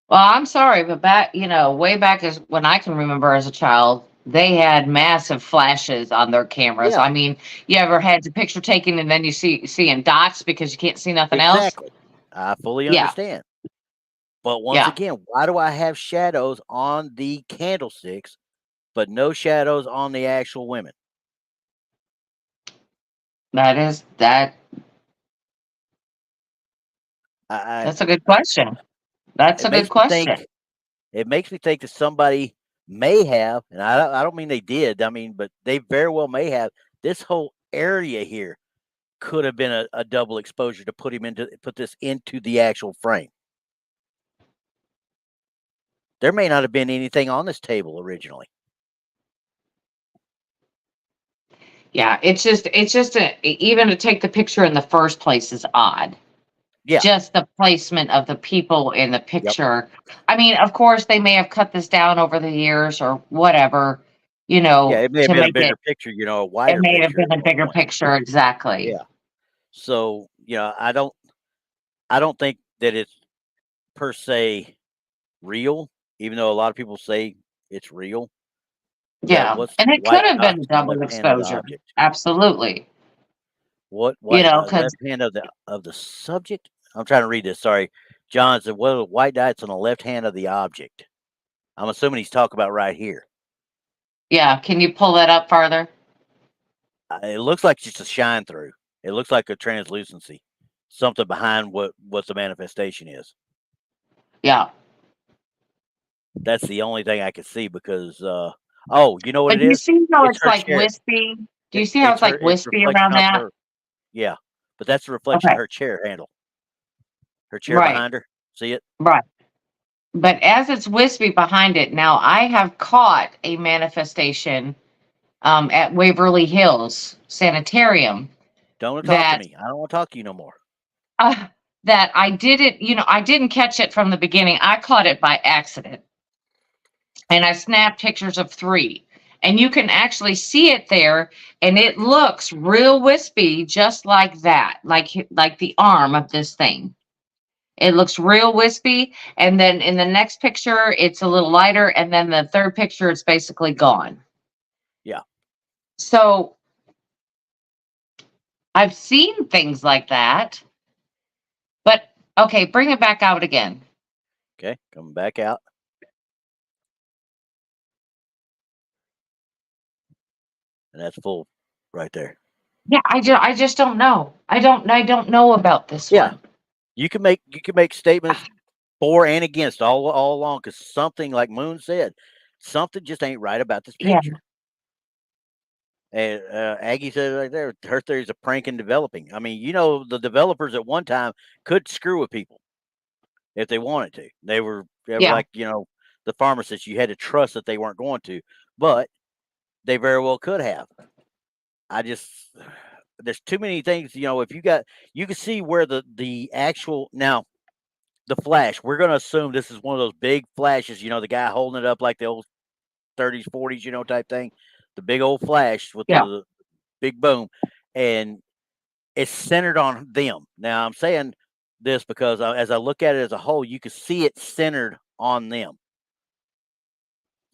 Well, I'm sorry, but back, way back as when I can remember as a child, they had massive flashes on their cameras. Yeah, I mean, you ever had the picture taken and then you seeing dots because you can't see nothing else? exactly. I fully Yeah, understand. But once yeah, again, why do I have shadows on the candlesticks, but no shadows on the actual women? that. I, That's a good question. That's it a good makes me question. think. It makes me think that somebody may have, and I don't mean they did. I mean, but they very well may have. This whole area here could have been a double exposure to put this into the actual frame. There may not have been anything on this table originally. Yeah, even to take the picture in the first place is odd. Yeah. Just the placement of the people in the Yep. picture. I mean, of course, they may have cut this down over the years or whatever, Yeah. It may have to been a make bigger it. picture, a It wider may have picture been at a one bigger point. picture, exactly. Yeah. So, I don't think that it's per se real, even though a lot of people say it's real. Yeah, What's and the it could white have dots been on the double left hand of the exposure. object? Absolutely. What white Because left hand of the subject? I'm trying to read this. Sorry, John said, "What are the white dots on the left hand of the object?" I'm assuming he's talking about right here. yeah, can you pull that up farther? It looks like just a shine through. It looks like a translucency, something behind what the manifestation is. Yeah. That's the only thing I can see because oh, you know what But it do you is? see how It's it's her like chair. wispy? Do you see how it's like It's wispy reflection around of that? her. Yeah, but that's the reflection of Okay. her chair handle. Her chair Right. behind her. See it? Right. But as it's wispy behind it, now I have caught a manifestation at Waverly Hills Sanitarium Don't talk to that me. I don't want to talk to you no more. uh, that I didn't catch it from the beginning. I caught it by accident, and I snapped pictures of 3, and you can actually see it there, and it looks real wispy, just like that, like the arm of this thing. It looks real wispy, and then in the next picture, it's a little lighter, and then the third picture, it's basically gone. Yeah. So I've seen things like that, but okay, bring it back out again. Okay. Coming back out. And that's full right there. Yeah, I just don't know. I don't know about this Yeah. one. You can make statements for and against all along, because something, like Moon said, something just ain't right about this Yeah, picture. And Aggie said right there, her theory is a prank in developing. I mean, the developers at one time could screw with people if they wanted to. They were yeah, like, the pharmacists. You had to trust that they weren't going to, but they very well could have. I just there's too many things. If you can see where the actual now the flash. We're going to assume this is one of those big flashes. The guy holding it up like the old 30s, 40s, type thing. The big old flash with yeah. the big boom, and it's centered on them. Now I'm saying this because as I look at it as a whole, you can see it centered on them.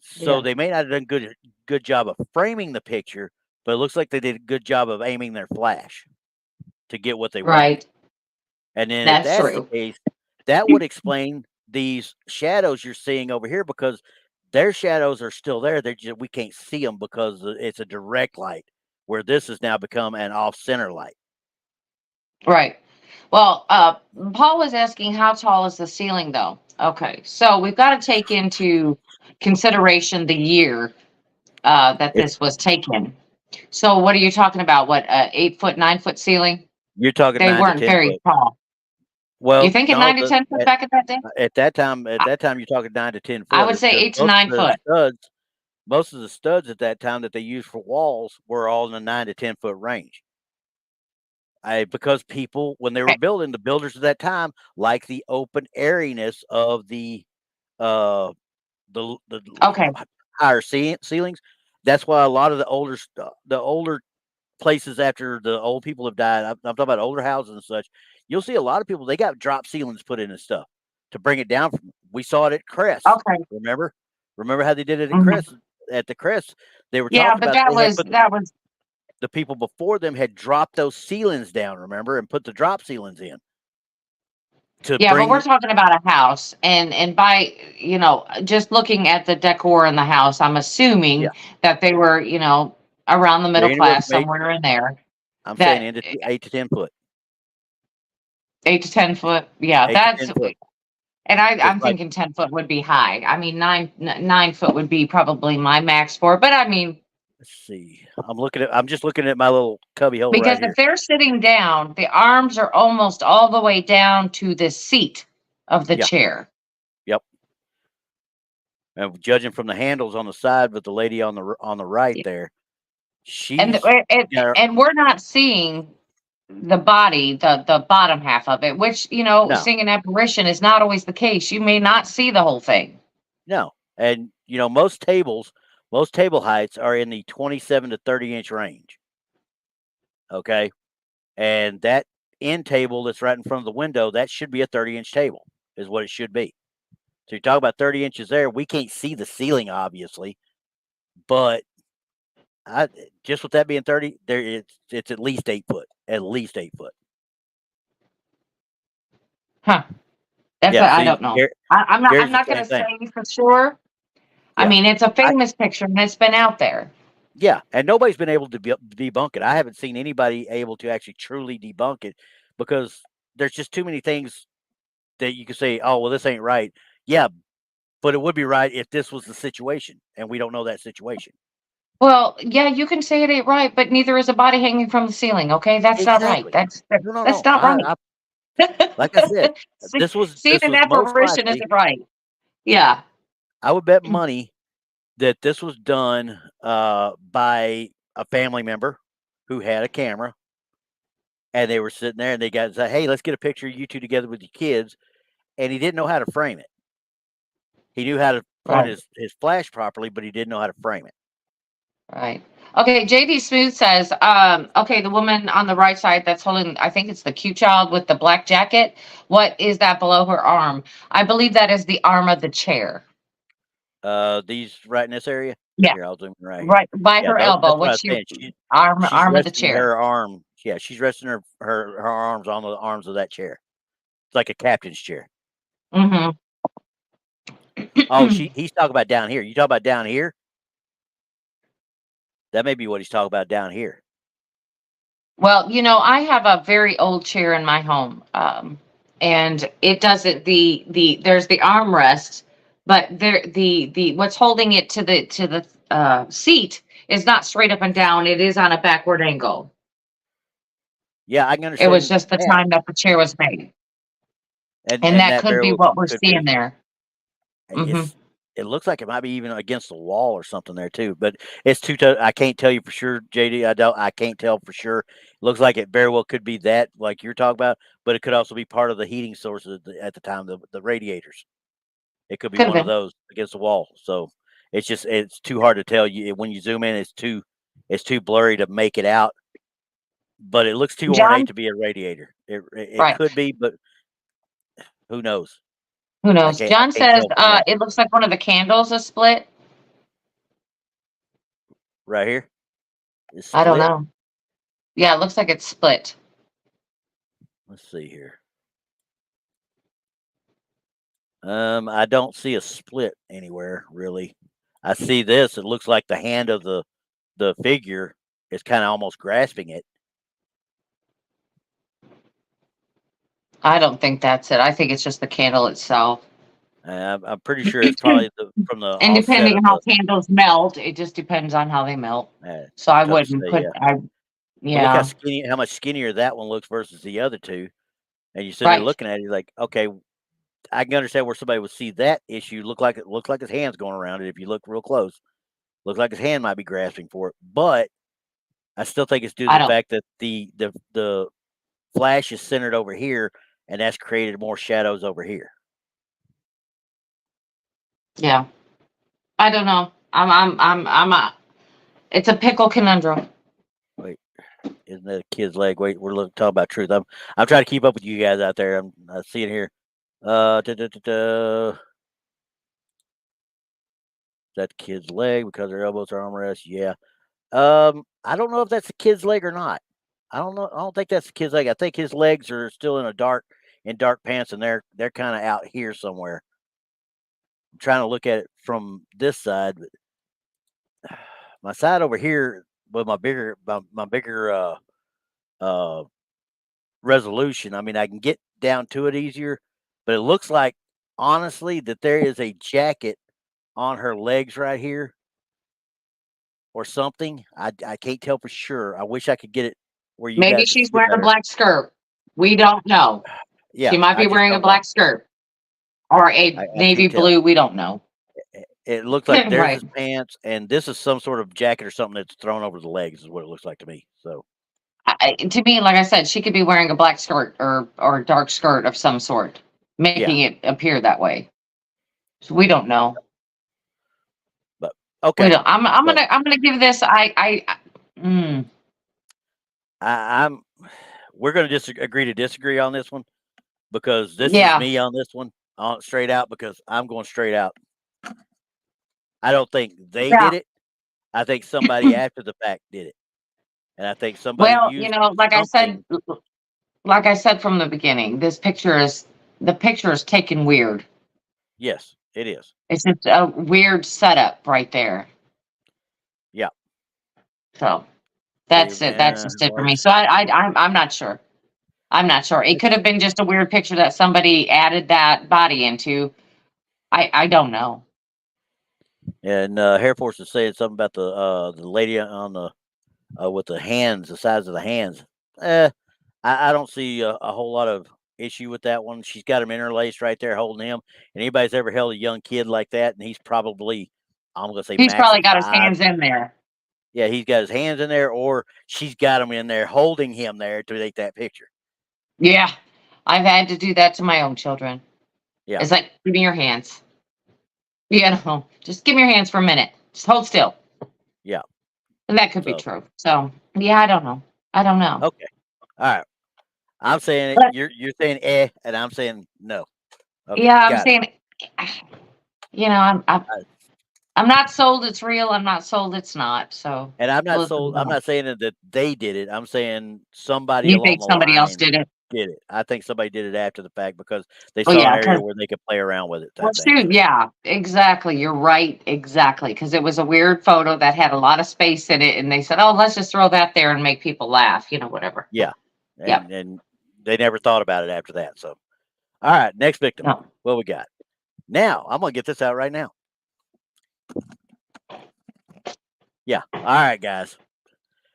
So Yeah. they may not have done good job of framing the picture, but it looks like they did a good job of aiming their flash to get what they wanted. Right. And then if That's that's the true. case, that would explain these shadows you're seeing over here, because their shadows are still there. We can't see them because it's a direct light, where this has now become an off center light. Right. Well, Paul was asking how tall is the ceiling, though. Okay, so we've got to take into consideration the year that It's this was taken. So what are you talking about? What 8 foot, 9 foot ceiling? you're talking They 9 to weren't 10 very foot. tall. You Well, thinking no, 9 to 10 foot back in that day? at I, that time, you're talking 9 to 10 I foot would is say because 8 to 9 foot. most of the studs at that time that they used for walls were all in the 9 to 10 foot range. Because people, when they were Okay. building, the builders at that time like the open airiness of uh the Okay. higher ceilings. That's why a lot of the older places after the old people have died. I'm talking about older houses and such. You'll see a lot of people they got drop ceilings put in and stuff to bring it down. We saw it at Crest. Okay. Remember how they did it at Hmm. Crest? At the Crest, they were Yeah, talking but about they had put that was the people before them had dropped those ceilings down. Remember, and put the drop ceilings in to yeah, but we're bring. talking about a house, and by just looking at the decor in the house, I'm Yeah, assuming that they were around the they're middle anywhere class from eight. somewhere in there. I'm saying That into 8 to 10 foot. 8 to 10 foot, yeah, 8 to 10 foot. and Because I'm thinking 10 foot would be high. I mean 9 foot would be probably my max for it, but I mean let's see. I'm just looking at my little cubby hole right because if here. they're sitting down, the arms are almost all the way down to the seat of the Yeah. chair. Yep. And judging from the handles on the side, with the lady on the right there, and she's yeah. and we're not seeing the body, the bottom half of it, which No, seeing an apparition is not always the case. You may not see the whole thing. no, and most table heights are in the 27 to 30 inch range. Okay, and that end table that's right in front of the window, that should be a 30-inch table, is what it should be. So you talk about 30 inches there. We can't see the ceiling, obviously, but I just with that being 30, there it's at least 8 foot. At least 8 foot. Huh. That's Yeah. what I See, don't know. I'm Gary's the not going same to thing. say for sure. I Yeah. mean, it's a I famous picture and it's been out there. Yeah, and nobody's been able to debunk it. I haven't seen anybody able to actually truly debunk it because there's just too many things that you can say, "Oh, well, this ain't right." Yeah, but it would be right if this was the situation, and we don't know that situation. Well, yeah, you can say it ain't right, but neither is a body hanging from the ceiling. Okay, that's not right. Exactly. No, no, That's no. not right. Like I said, Seeing this an was most apparition likely. isn't right. Yeah. I would bet money that this was done by a family member who had a camera, and they were sitting there, and they got said, "Hey, let's get a picture of you two together with your kids," and he didn't know how to frame it. He knew how to point Right. his flash properly, but he didn't know how to frame it. Right. Okay, JD Smooth says, okay, the woman on the right side that's holding, I think it's the cute child with the black jacket. What is that below her arm? I believe that is the arm of the chair. These right in this area. Yeah, Here, I'll zoom in right here. right by Yeah, her elbow, that's what I what was she saying. She's arm of the resting chair. her arm. Yeah, she's resting her arms on the arms of that chair. It's like a captain's chair. Mm-hmm. Oh, he's talking about down here. You talk about down here? That may be what he's talking about down here. Well, I have a very old chair in my home, and it doesn't there's the armrest, but the what's holding it to the seat is not straight up and down. It is on a backward angle. Yeah, I can It was understand just the that, time that the chair was made, and and that that could very be well what we're could seeing be. there. Hmm. It looks like it might be even against the wall or something there too, but it's I can't tell you for sure, JD. I can't tell for sure. It looks like it very well could be that, like you're talking about, but it could also be part of the heating source at the time, the radiators. It could be Could have one of been. those against the wall. So it's too hard to tell you when you zoom in. It's too blurry to make it out, but it looks too ornate John, to be a radiator. It right? could be, but who knows? Who I knows? can't I John can't says tell from that it looks like one of the candles is split. right here. It's I don't split. know. Yeah, it looks like it's split. Let's see here. I don't see a split anywhere really. I see this. It looks like the hand of the figure is kind of almost grasping it. I don't think that's it. I think it's just the candle itself. I'm pretty sure it's probably from the And offset depending of on how the. candles melt, it just depends on how they melt. Uh, So I tough to wouldn't say, put, yeah. But look yeah, how much skinnier that one looks versus the other two, and you sit there right. looking at it, you're like, okay, I can understand where somebody would see that issue. Looks like his hand's going around it. If you look real close, looks like his hand might be grasping for it. But I still think it's due to I the don't, fact that the flash is centered over here, and that's created more shadows over here. yeah, I don't know. It's a pickle conundrum. Wait, isn't that a kid's leg? Wait, we're talking about truth. I'm trying to keep up with you guys out there. I'm seeing here. Da, da, da, da. Is that the kid's leg because their elbows are armrests? Yeah. I don't know if that's the kid's leg or not. I don't know. I don't think that's the kid's leg. I think his legs are still in dark pants, and they're kind of out here somewhere. I'm trying to look at it from this side, but my side over here with my bigger uh resolution. I mean, I can get down to it easier, but it looks like honestly that there is a jacket on her legs right here or something. I can't tell for sure. I wish I could get it where you Maybe guys could she's see it wearing a better. black skirt. We don't know. She Yeah, might I be just wearing a don't know. black skirt or a I navy can't tell. blue. We don't know. It looks like there's Right. his pants, and this is some sort of jacket or something that's thrown over the legs, is what it looks like to me. So To me, like I said, she could be wearing a black skirt or a dark skirt of some sort, yeah, making it appear that way. So we don't know. but We okay. don't. So I'm gonna give this. Mm, I'm we're going to just agree to disagree on this one because this is yeah. me on this one, straight out. Because I'm going straight out. I don't think they Yeah. did it. I think somebody after the fact did it, and I think somebody Well, used like something. I said from the beginning, the picture is taken weird. Yes, it is. It's just a weird setup right there. Yeah. So See, that's it. That's just it for me. So I'm not sure. I'm not sure. It could have been just a weird picture that somebody added that body into. I don't know. And Hair Force is saying something about the lady on the with the hands, the size of the hands. Eh, I don't see a whole lot of issue with that one. She's got him interlaced right there, holding him. And anybody's ever held a young kid like that, and he's probably, I'm going to say, He's maximum probably got his 5. hands in there. Yeah, he's got his hands in there, or she's got him in there, holding him there to take that picture. Yeah. I've had to do that to my own children. Yeah, It's like, give me your hands. Just give me your hands for a minute. Just hold still. yeah. And that could be So true. So yeah, I don't know. I don't know. okay, all right. I'm saying it. But You're saying and I'm saying no. Okay, yeah, I'm got it. saying, I'm not sold it's real. I'm not sold it's not. So And I'm not both of sold. I'm them. not saying that they did it. I'm saying somebody You along think the somebody else line did it? did it. I think somebody did it after the fact because they Oh saw an yeah, area because where they could play around with it, well, type thing. shoot, So yeah, exactly. You're right, exactly. Because it was a weird photo that had a lot of space in it, and they said, "Oh, let's just throw that there and make people laugh," whatever. yeah, Yep. and they never thought about it after that. So all right, next victim. No. What we got now? I'm gonna get this out right now. Yeah. All right, guys.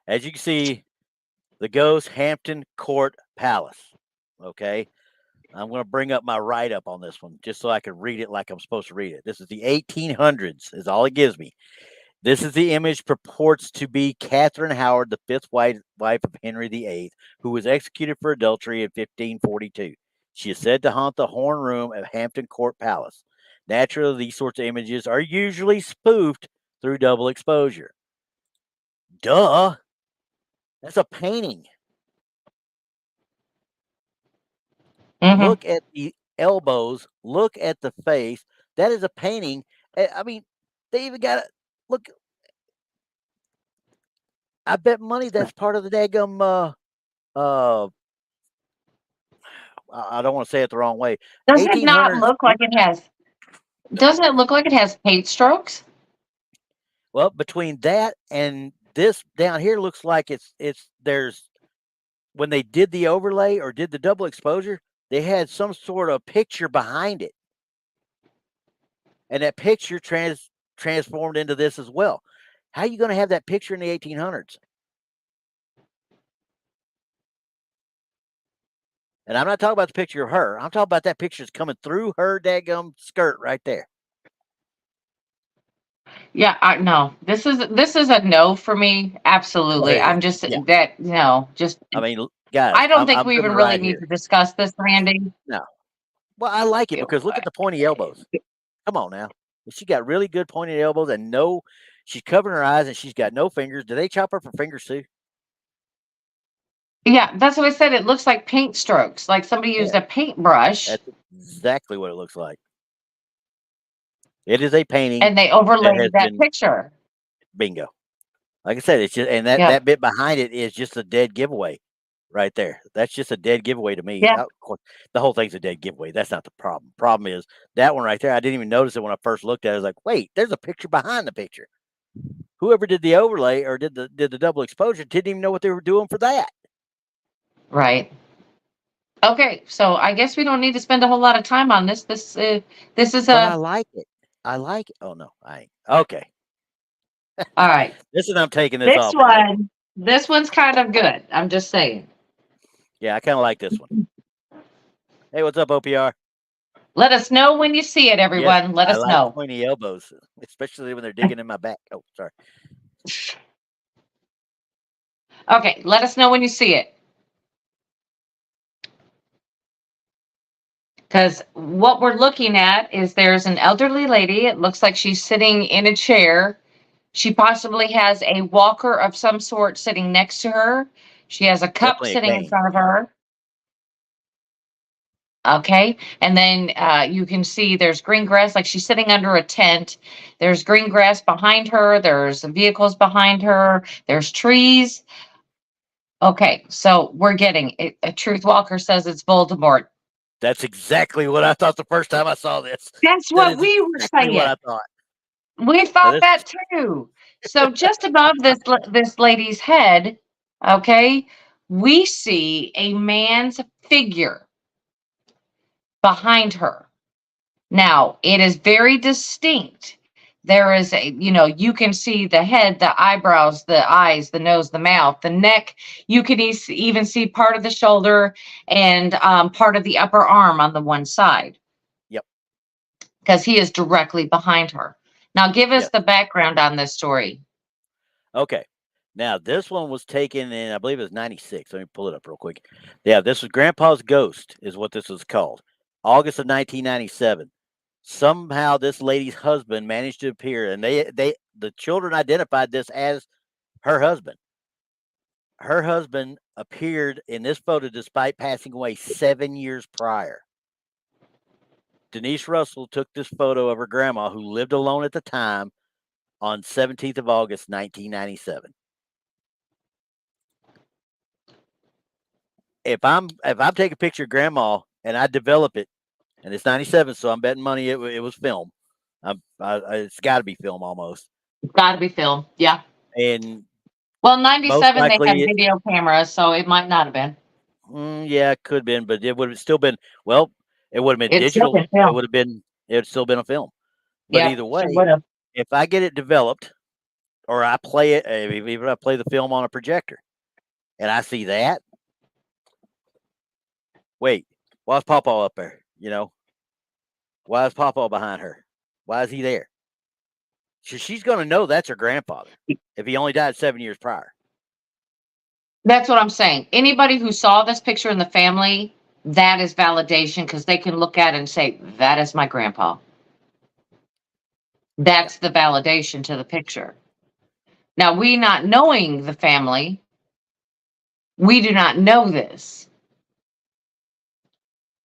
As you can see, the Ghost Hampton Court Palace. Okay. I'm going to bring up my write up on this one just so I can read it like I'm supposed to read it. This is the 1800s, is all it gives me. This is the image purports to be Catherine Howard, the fifth wife of Henry VIII, who was executed for adultery in 1542. She is said to haunt the horn room at Hampton Court Palace. Naturally, these sorts of images are usually spoofed through double exposure. Duh. That's a painting. Hmm. Look at the elbows. Look at the face. That is a painting. I mean, they even got it. Look, I bet money that's part of the daggum. Uh, I don't want to say it the wrong way. Does it not 1800s. look like it has? Doesn't it look like it has paint strokes? Well, between that and this down here, looks like there's when they did the overlay or did the double exposure, they had some sort of picture behind it. and that picture transformed into this as well. How are you going to have that picture in the 1800s? And I'm not talking about the picture of her. I'm talking about that picture that's coming through her daggum skirt right there. Yeah, no. This is a no for me. Absolutely. I'm just Yeah. that no, just I mean, guys, I don't think I'm we living even really right need here. to discuss this, Randy. No. Well, I like it because look at the pointy elbows. Come on now. She got really good pointed elbows and no, she's covering her eyes and she's got no fingers. Do they chop her for fingers too? Yeah, that's what I said. It looks like paint strokes, like somebody used Yeah. a paintbrush That's exactly what it looks like. It is a painting and they that has overlaid that been picture. bingo. Like I said, it's just and that Yep. bit behind it is just a dead giveaway right there. That's just a dead giveaway to me. Yeah. Of course, the whole thing's a dead giveaway. That's not the problem. Problem is that one right there. I didn't even notice it when I first looked at it. I was like, wait, there's a picture behind the picture. Whoever did the overlay or did the double exposure didn't even know what they were doing for that. Right. Okay, so I guess we don't need to spend a whole lot of time on this. This is But I a like it. I like it. Oh no, I ain't. Okay. all right. This is I'm taking this off of here. This one's kind of good. I'm just saying. Yeah, I kind of like this one. Hey, what's up, OPR? Let us know when you see it, Yes, everyone. Let I us like know. pointy elbows, especially when they're digging in my back. Oh, sorry. Okay, let us know when you see it. Because what we're looking at is there's an elderly lady. It looks like she's sitting in a chair. She possibly has a walker of some sort sitting next to her. She has a cup Definitely a sitting in cane. front of her. Okay. And then you can see there's green grass, like she's sitting under a tent. There's green grass behind her. There's vehicles behind her. There's trees. Okay. So we're getting a truth walker says it's Voldemort. That's exactly what I thought the first time I saw this. That's That what is we were exactly what saying. I thought. We Now thought this, that too. So just above this lady's head, okay, we see a man's figure behind her. Now, it is very distinct. There is you can see the head, the eyebrows, the eyes, the nose, the mouth, the neck. You can even see part of the shoulder and part of the upper arm on the one side yep. because he is directly behind her. Now, give us Yes. the background on this story. Okay. Now this one was taken in, I believe it was 96. Let me pull it up real quick. Yeah, this was Grandpa's Ghost, is what this was called. August of 1997. Somehow this lady's husband managed to appear, and the children identified this as her husband. Her husband appeared in this photo despite passing away 7 years prior. Denise Russell took this photo of her grandma, who lived alone at the time, on 17th of August, 1997. If I'm taking a picture of grandma and I develop it, and it's 97, so I'm betting money it was film. It's got to be film almost. It's got to be film. Yeah. And Well, most 97, they had likely, video cameras, so it might not have been. yeah, it could have been, but it would have still been. Well, it would have been It's still digital. been film. It would still been a film. But Yeah, either sure way, would have. if I get it developed, or I play it, even I play the film on a projector, and I see that, wait, why is Papa up there? Why is Papa behind her? Why is he there? She's going to know that's her grandfather if he only died 7 years prior. That's what I'm saying. Anybody who saw this picture in the family, that is validation because they can look at it and say, that is my grandpa. That's the validation to the picture. Now, we not knowing the family, we do not know this.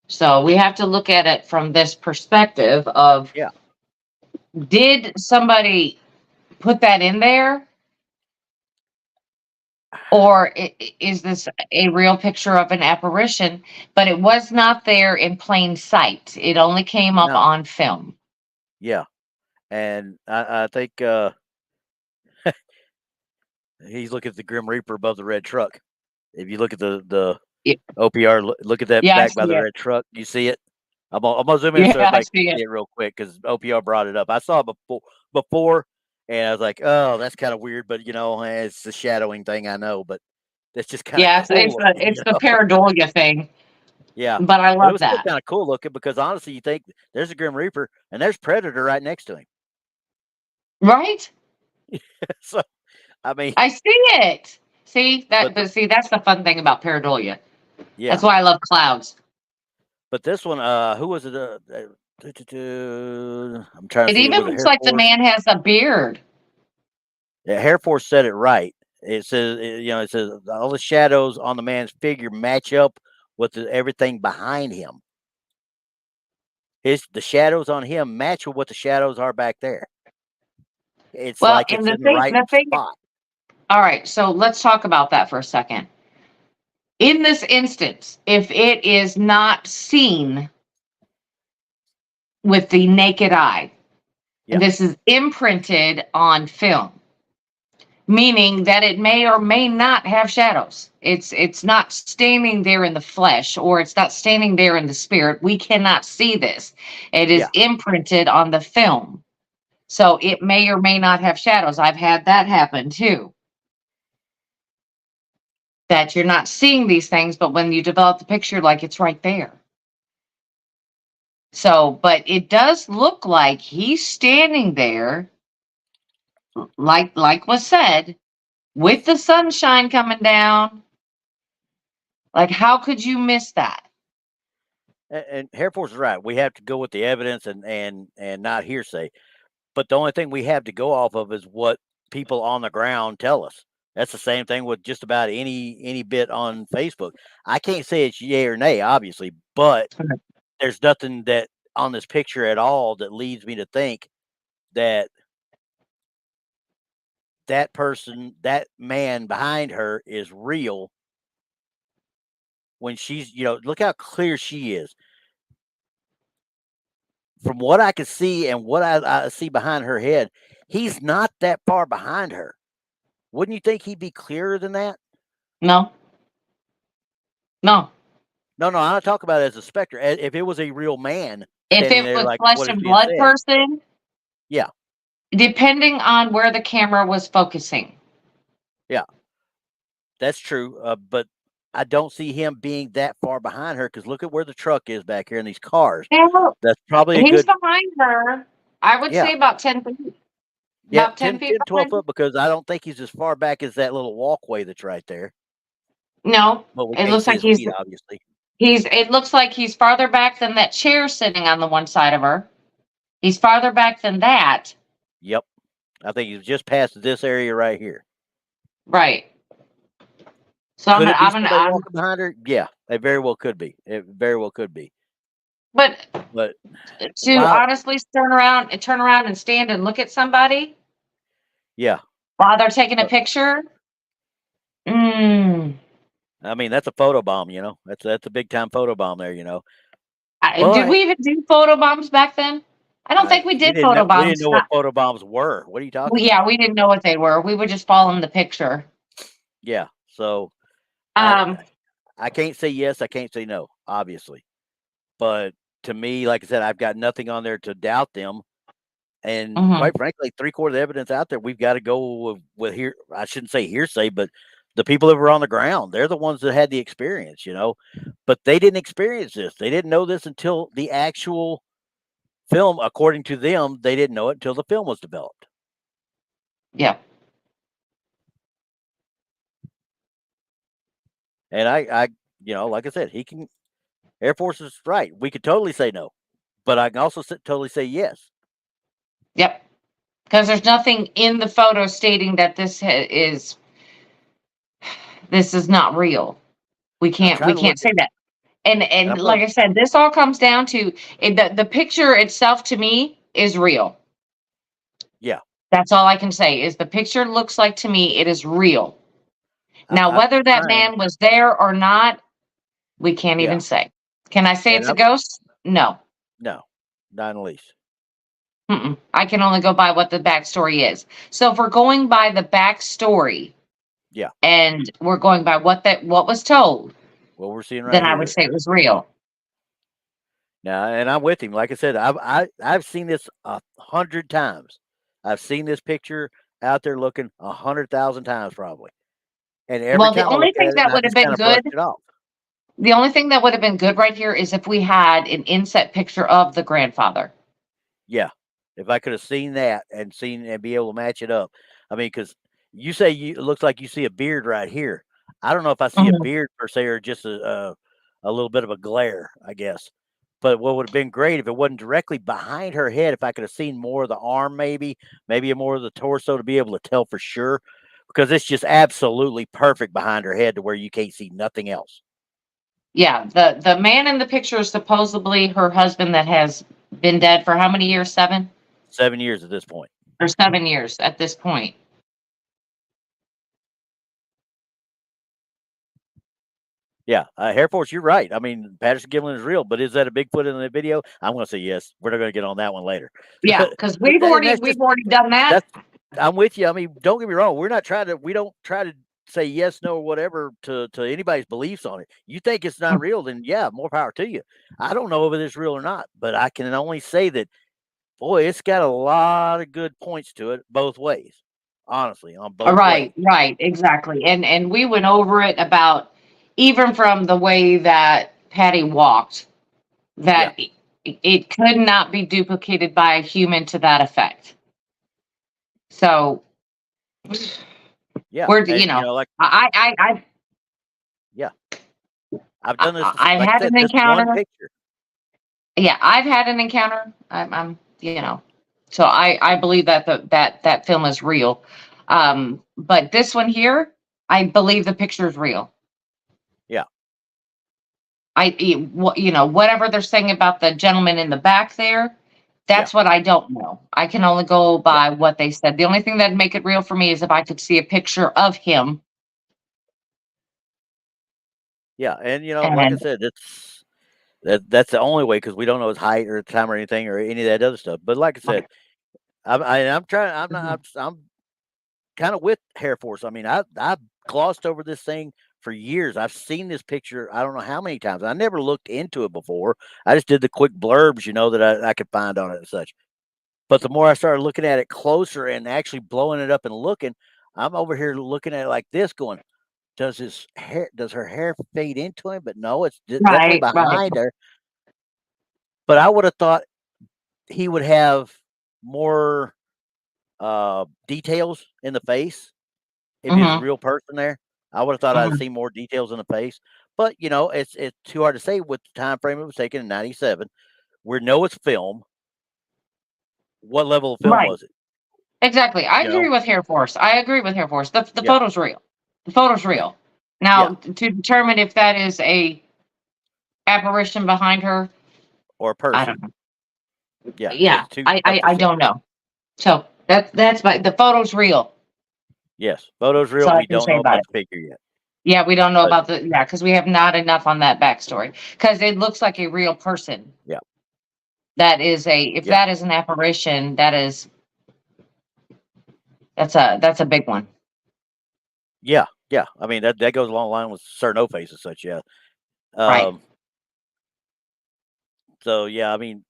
So we have to look at it from this perspective of, Yeah. did somebody put that in there? Or is this a real picture of an apparition? But it was not there in plain sight. It only came up No. on film. Yeah. And I think he's looking at the Grim Reaper above the red truck. If you look at the Yeah, OPR, look at that yeah, I back by see the it. red truck. You see it? I'm gonna zoom in so Yeah, I everybody see can it. see it real quick because OPR brought it up. I saw it before, and I was like, oh, that's kind of weird, but it's the shadowing thing. I know, but that's just kind of Yeah, cool looking. it's the pareidolia thing, Yeah, but I but it love was still that. kind of cool looking because honestly, you think there's a Grim Reaper and there's Predator right next to him. Right? So I mean, I see it. See but that, but see that's the fun thing about pareidolia. yeah, That's why I love clouds. but this one, who was it? I'm trying to It see. even Was it looks Hair like the Force? man has a beard. Yeah, Hair Force said it right. It says, it says all the shadows on the man's figure match up with everything behind him. The shadows on him match with what the shadows are back there. It's Well, like and it's in the right the thing. spot. All right, so let's talk about that for a second. In this instance, if it is not seen with the naked eye, Yeah. and this is imprinted on film, meaning that it may or may not have shadows. It's not standing there in the flesh, or it's not standing there in the spirit. We cannot see this. It is Yeah. imprinted on the film. So it may or may not have shadows. I've had that happen too. That you're not seeing these things, but when you develop the picture, like it's right there. So, but it does look like he's standing there, like was said, with the sunshine coming down. Like, how could you miss that? And Hair Force is right. We have to go with the evidence and not hearsay. But the only thing we have to go off of is what people on the ground tell us. That's the same thing with just about any bit on Facebook. I can't say it's yay or nay, obviously, but there's nothing that on this picture at all that leads me to think that that person, that man behind her is real when she's, look how clear she is. From what I can see and what I see behind her head, he's not that far behind her. Wouldn't you think he'd be clearer than that? No, no. No, I'm not talking about it as a specter. If it was a real man If standing it there, was like flesh what is and being blood said, person, yeah, depending on where the camera was focusing. yeah, that's true. But I don't see him being that far behind her because look at where the truck is back here in these cars. Yeah, That's probably a he's good, behind her. I would yeah, say about 10 feet. yeah, About 10 10, feet 10, 12 behind her. foot because I don't think he's as far back as that little walkway that's right there. No, But we it can't looks see like his feet, obviously. it looks like he's farther back than that chair sitting on the one side of her. He's farther back than that. Yep. I think he's just past this area right here. Right. So Could it be somebody walking behind her? Yeah, it very well could be. It very well could be. but But to wow, honestly turn around and stand and look at somebody yeah. while they're taking a But, picture. Mm, I mean, that's a photo bomb. That's a big time photo bomb there. did But we even do photo bombs back then? I don't think we we did didn't photo know we didn't bombs. know what photo bombs were. What are you talking Well, about? yeah, we didn't know what they were. We would just follow them the picture. Yeah. So I Um, I can't say yes. I can't say no. Obviously, but to me, like I said, I've got nothing on there to doubt them. And mhm. quite frankly, 3/4 of the evidence out there, we've got to go with here. I shouldn't say hearsay, but the people that were on the ground, they're the ones that had the experience. But they didn't experience this. They didn't know this until the actual film. According to them, they didn't know it until the film was developed. Yeah. And like I said, Air Force is right. We could totally say no, but I can also totally say yes. Yep. Because there's nothing in the photo stating that this is not real. We I'm can't trying we to look can't at. say that. And I'm like going. I said, this all comes down to the picture itself to me is real. Yeah. That's all I can say is the picture looks like to me it is real. Now, I'm whether that trying. man was there or not, we can't Yeah. even say. Can I say And it's a ghost? No. no, not in the least. Mm-mm. I can only go by what the backstory is. So if we're going by the backstory Yeah. and we're going by what was told, What we're seeing right then I would here. say it was real. Now, and I'm with him. Like I said, I've seen this 100 times. I've seen this picture out there looking 100,000 times probably. And every Well, the time I only look thing at it, that I would have just been kind of brush good, it off. the only thing that would have been good right here is if we had an inset picture of the grandfather. Yeah, if I could have seen that and seen and be able to match it up. I mean, because you say it looks like you see a beard right here. I don't know if I see a Mhm. beard per se or just a little bit of a glare, I guess. But what would have been great if it wasn't directly behind her head, if I could have seen more of the arm, maybe more of the torso to be able to tell for sure, because it's just absolutely perfect behind her head to where you can't see nothing else. Yeah, the man in the picture is supposedly her husband that has been dead for how many years? 7 7 years at this point. or 7 years at this point. Yeah, Air Force, you're right. I mean, Patterson Gimlin is real, but is that a Bigfoot in the video? I'm going to say yes. We're not going to get on that one later. Yeah, because And that's we've just already done that. that's. I'm with you. I mean, don't get me wrong. We don't try to say yes, no, or whatever to anybody's beliefs on it. You think it's not real, then yeah, more power to you. I don't know if it's real or not, but I can only say that, boy, it's got a lot of good points to it both ways. Honestly, on both ways. Right, exactly. And we went over it about even from the way that Patty walked, Yeah, that it could not be duplicated by a human to that effect. So yeah, we're and like yeah, I've done this. I've Like I had said, an this one encounter. picture. Yeah, I've had an encounter. I'm so I believe that that film is real. But this one here, I believe the picture is real. Yeah. Whatever they're saying about the gentleman in the back there, Yeah, that's what I don't know. I can only go yeah, by what they said. The only thing that'd make it real for me is if I could see a picture of him. yeah, and like I And said, that's the only way because we don't know his height or time or anything or any of that other stuff. But like I okay. said, I'm trying. I'm Mhm. not. I'm kind of with Air Force. I mean, I glossed over this thing for years. I've seen this picture. I don't know how many times. I never looked into it before. I just did the quick blurbs, that I could find on it and such. But the more I started looking at it closer and actually blowing it up and looking, I'm over here looking at it like this, going, does her hair fade into him? But no, it's definitely Right. behind her. But I would have thought he would have more details in the face if he was a Hmm. real person there. I would have thought I'd Hmm. seen more details in the face. But it's too hard to say with the time frame it was taken in '97. We know it's film. What level of film Right. was it? Exactly. I You know? agree with Air Force. I agree with Air Force. The Yeah, photo's real. The photo's yeah, real. yeah. Now, to determine if that is a apparition behind her, Or a I person. don't know. Yeah, Yeah, it's too tough to I say. don't know. So the photo's real. Yes, photos That's real. all I We can don't say know about about it. the figure yet. Yeah, we don't know But about because we have not enough on that backstory because it looks like a real person. yeah, That is if yeah, that is an apparition, that's a big one. yeah, yeah. I mean that goes along the line with certain O face and such. Yeah. Right. Um. So yeah, I mean,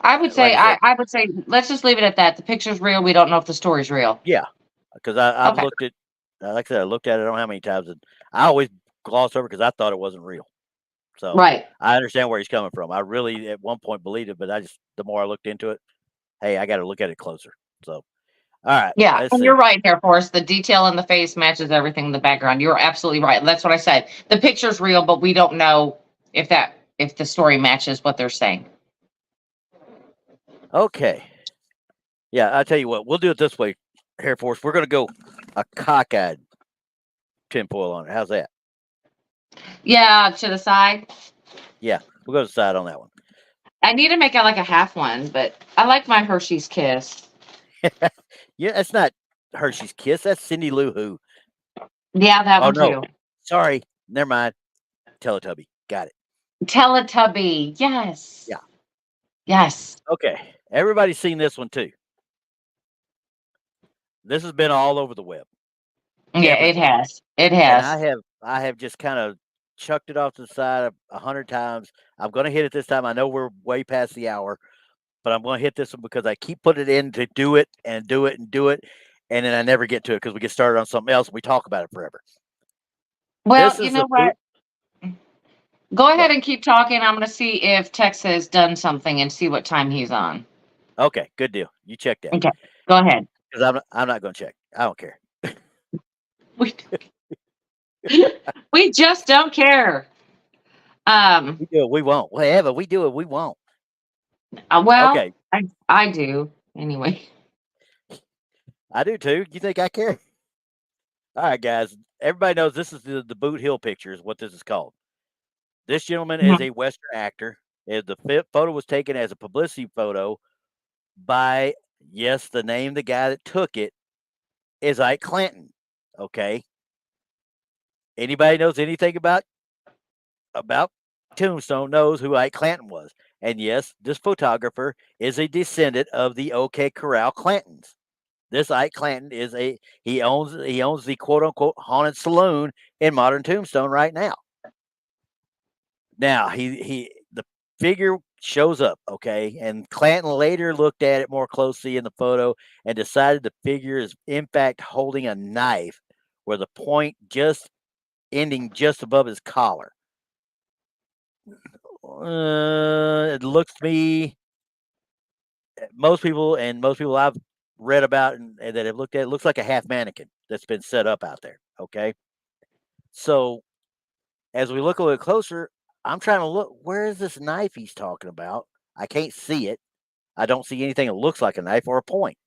like I said, I would say let's just leave it at that. The picture's real. We don't know if the story's real. yeah, because I've Okay. looked at, like I said, I looked at it. I don't know how many times, and I always gloss over because I thought it wasn't real. So Right. I understand where he's coming from. I really at one point believed it, but the more I looked into it, hey, I got to look at it closer. So all right, Yeah, let's and you're see. right, Air Force. The detail in the face matches everything in the background. You're absolutely right. That's what I said. The picture's real, but we don't know if the story matches what they're saying. Okay, yeah, I tell you what, we'll do it this way, Air Force. We're gonna go a cockeyed tinfoil on it. How's that? Yeah, to the side. Yeah, we'll go to the side on that one. I need to make it like a half one, but I like my Hershey's Kiss. Yeah, that's not Hershey's Kiss. That's Cindy Lou Who. Yeah, that Oh one no, too. sorry, never mind. Teletubby. Got it. Teletubby. Yes. Yeah. Yes. Okay. Everybody's seen this one too. This has been all over the web. Yeah, it Everywhere. has. It And has. I have just kind of chucked it off to the side 100 times. I'm going to hit it this time. I know we're way past the hour, but I'm going to hit this one because I keep putting it in to do it and do it and do it. And then I never get to it because we get started on something else and we talk about it forever. Well, This you is know the what? boot. Go ahead What? and keep talking. I'm going to see if Tex has done something and see what time he's on. Okay, good deal. You check that. Okay, go ahead. Because I'm not going to check. I don't care. We, we just don't care. We do it. We won't. Whatever we do it, we won't. Well, Okay. I do anyway. I do too. You think I care? All right, guys. Everybody knows this is the Boot Hill picture is what this is called. This gentleman is Mhm. a Western actor. The photo was taken as a publicity photo by, yes, the name the guy that took it is Ike Clanton. Okay. Anybody knows anything about Tombstone knows who Ike Clanton was. And yes, this photographer is a descendant of the OK Corral Clantons. This Ike Clanton is he owns the quote unquote haunted saloon in modern Tombstone right now. Now the figure shows up, okay, and Clanton later looked at it more closely in the photo and decided the figure is in fact holding a knife where the point just ending just above his collar. It looks to me, most people I've read about and that have looked at it looks like a half mannequin that's been set up out there. Okay. So as we look a little closer, I'm trying to look, where is this knife he's talking about? I can't see it. I don't see anything that looks like a knife or a point.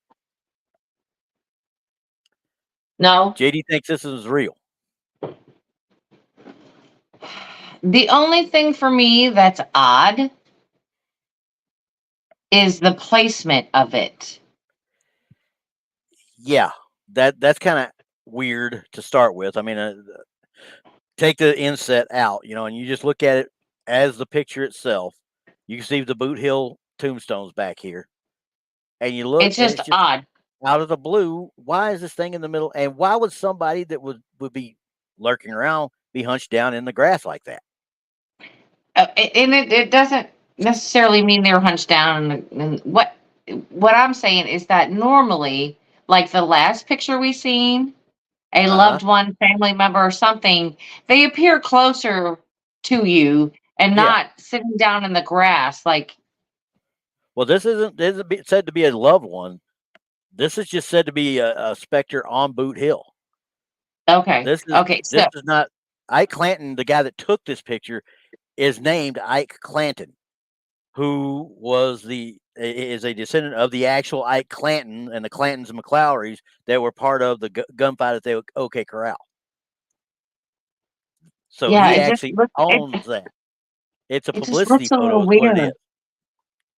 No. JD thinks this is real. The only thing for me that's odd is the placement of it. Yeah, that's kind of weird to start with. I mean, take the inset out, and you just look at it as the picture itself. You can see the Boot Hill tombstones back here, and you look, It's and just it's just odd. out of the blue. Why is this thing in the middle? And why would somebody that would be lurking around be hunched down in the grass like that? And it doesn't necessarily mean they're hunched down. And what I'm saying is that normally, like the last picture we seen, a Uh-huh. loved one, family member, or something, they appear closer to you and Yeah. not sitting down in the grass. Like, Well, this isn't said to be a loved one. This is just said to be a specter on Boot Hill. okay, okay, This so is not Ike Clanton. The guy that took this picture is named Ike Clanton, who is a descendant of the actual Ike Clanton and the Clantons and McClowrys that were part of the gunfight at the OK Corral. So yeah, he it just actually looks owns that. It's a it just publicity looks a photo, little is what it weird. is.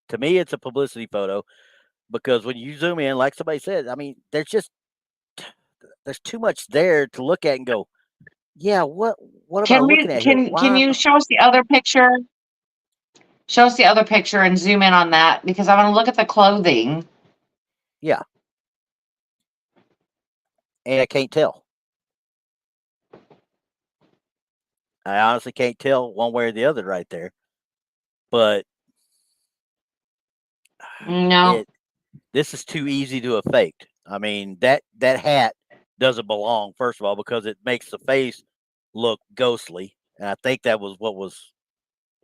To me, it's a publicity photo because when you zoom in, like somebody said, I mean, there's too much there to look at and go, yeah, what am I looking at here? Can Why? you show us the other picture? Show us the other picture and zoom in on that because I want to look at the clothing. Yeah, and I can't tell. I honestly can't tell one way or the other right there. But No, this is too easy to have faked. I mean, that hat doesn't belong, first of all, because it makes the face look ghostly. And I think that was what was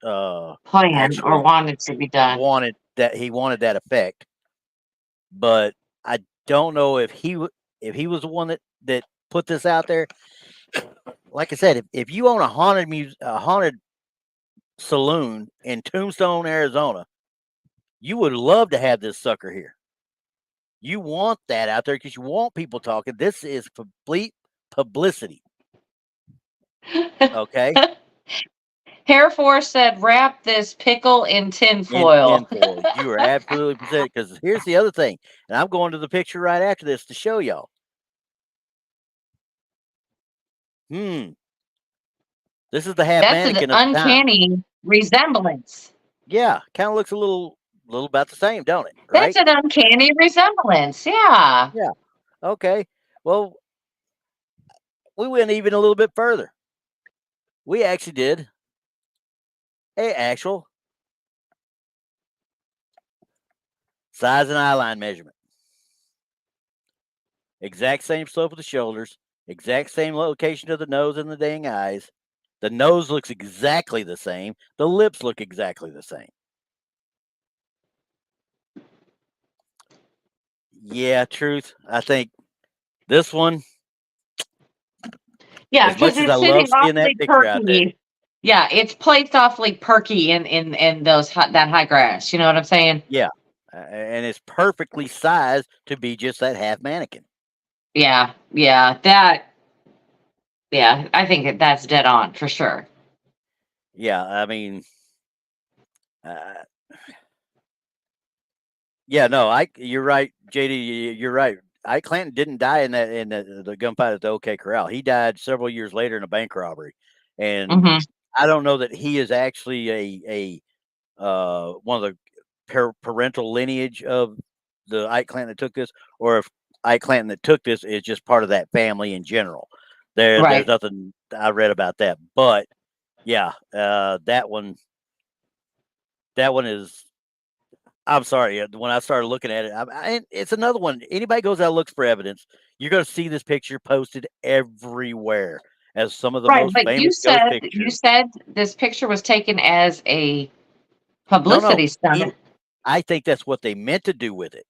planned or actually wanted to be done. he wanted that effect. But I don't know if he was the one that put this out there. Like I said, if you own a haunted saloon in Tombstone, Arizona, you would love to have this sucker here. You want that out there because you want people talking. This is complete publicity. Okay. Hair Force said, "Wrap this pickle in In tinfoil." tinfoil. You are absolutely present. Because here's the other thing, and I'm going to the picture right after this to show y'all. This is the half That's an mannequin of the time. uncanny resemblance. Yeah, kind of looks a little about the same, don't it? That's Right? an uncanny resemblance. Yeah. Yeah. Okay. Well, we went even a little bit further. We actually did a actual size and eye line measurement. Exact same slope of the shoulders, exact same location of the nose and the dang eyes. The nose looks exactly the same. The lips look exactly the same. Yeah, truth. I think this one, Yeah, as much because as I it's love sitting seeing that awfully picture out there, perky. Yeah, it's placed awfully perky in that high grass. You know what I'm saying? yeah, and it's perfectly sized to be just that half mannequin. Yeah, I think that's dead on for sure. Yeah, I mean, uh, yeah, no, you're right, JD, you're right. Ike Clanton didn't die in the gunfight at the OK Corral. He died several years later in a bank robbery, and Hmm. I don't know that he is actually a one of the parental lineage of the Ike Clanton that took this, or if Ike Clanton that took this is just part of that family in general. There's Right. nothing I read about that, but yeah, that one is. I'm sorry. When I started looking at it, it's another one. Anybody goes out and looks for evidence, you're going to see this picture posted everywhere as some of the Right, most but famous ghost you pictures. said this picture was taken as a No, publicity stunt. I think that's what they meant to do with it.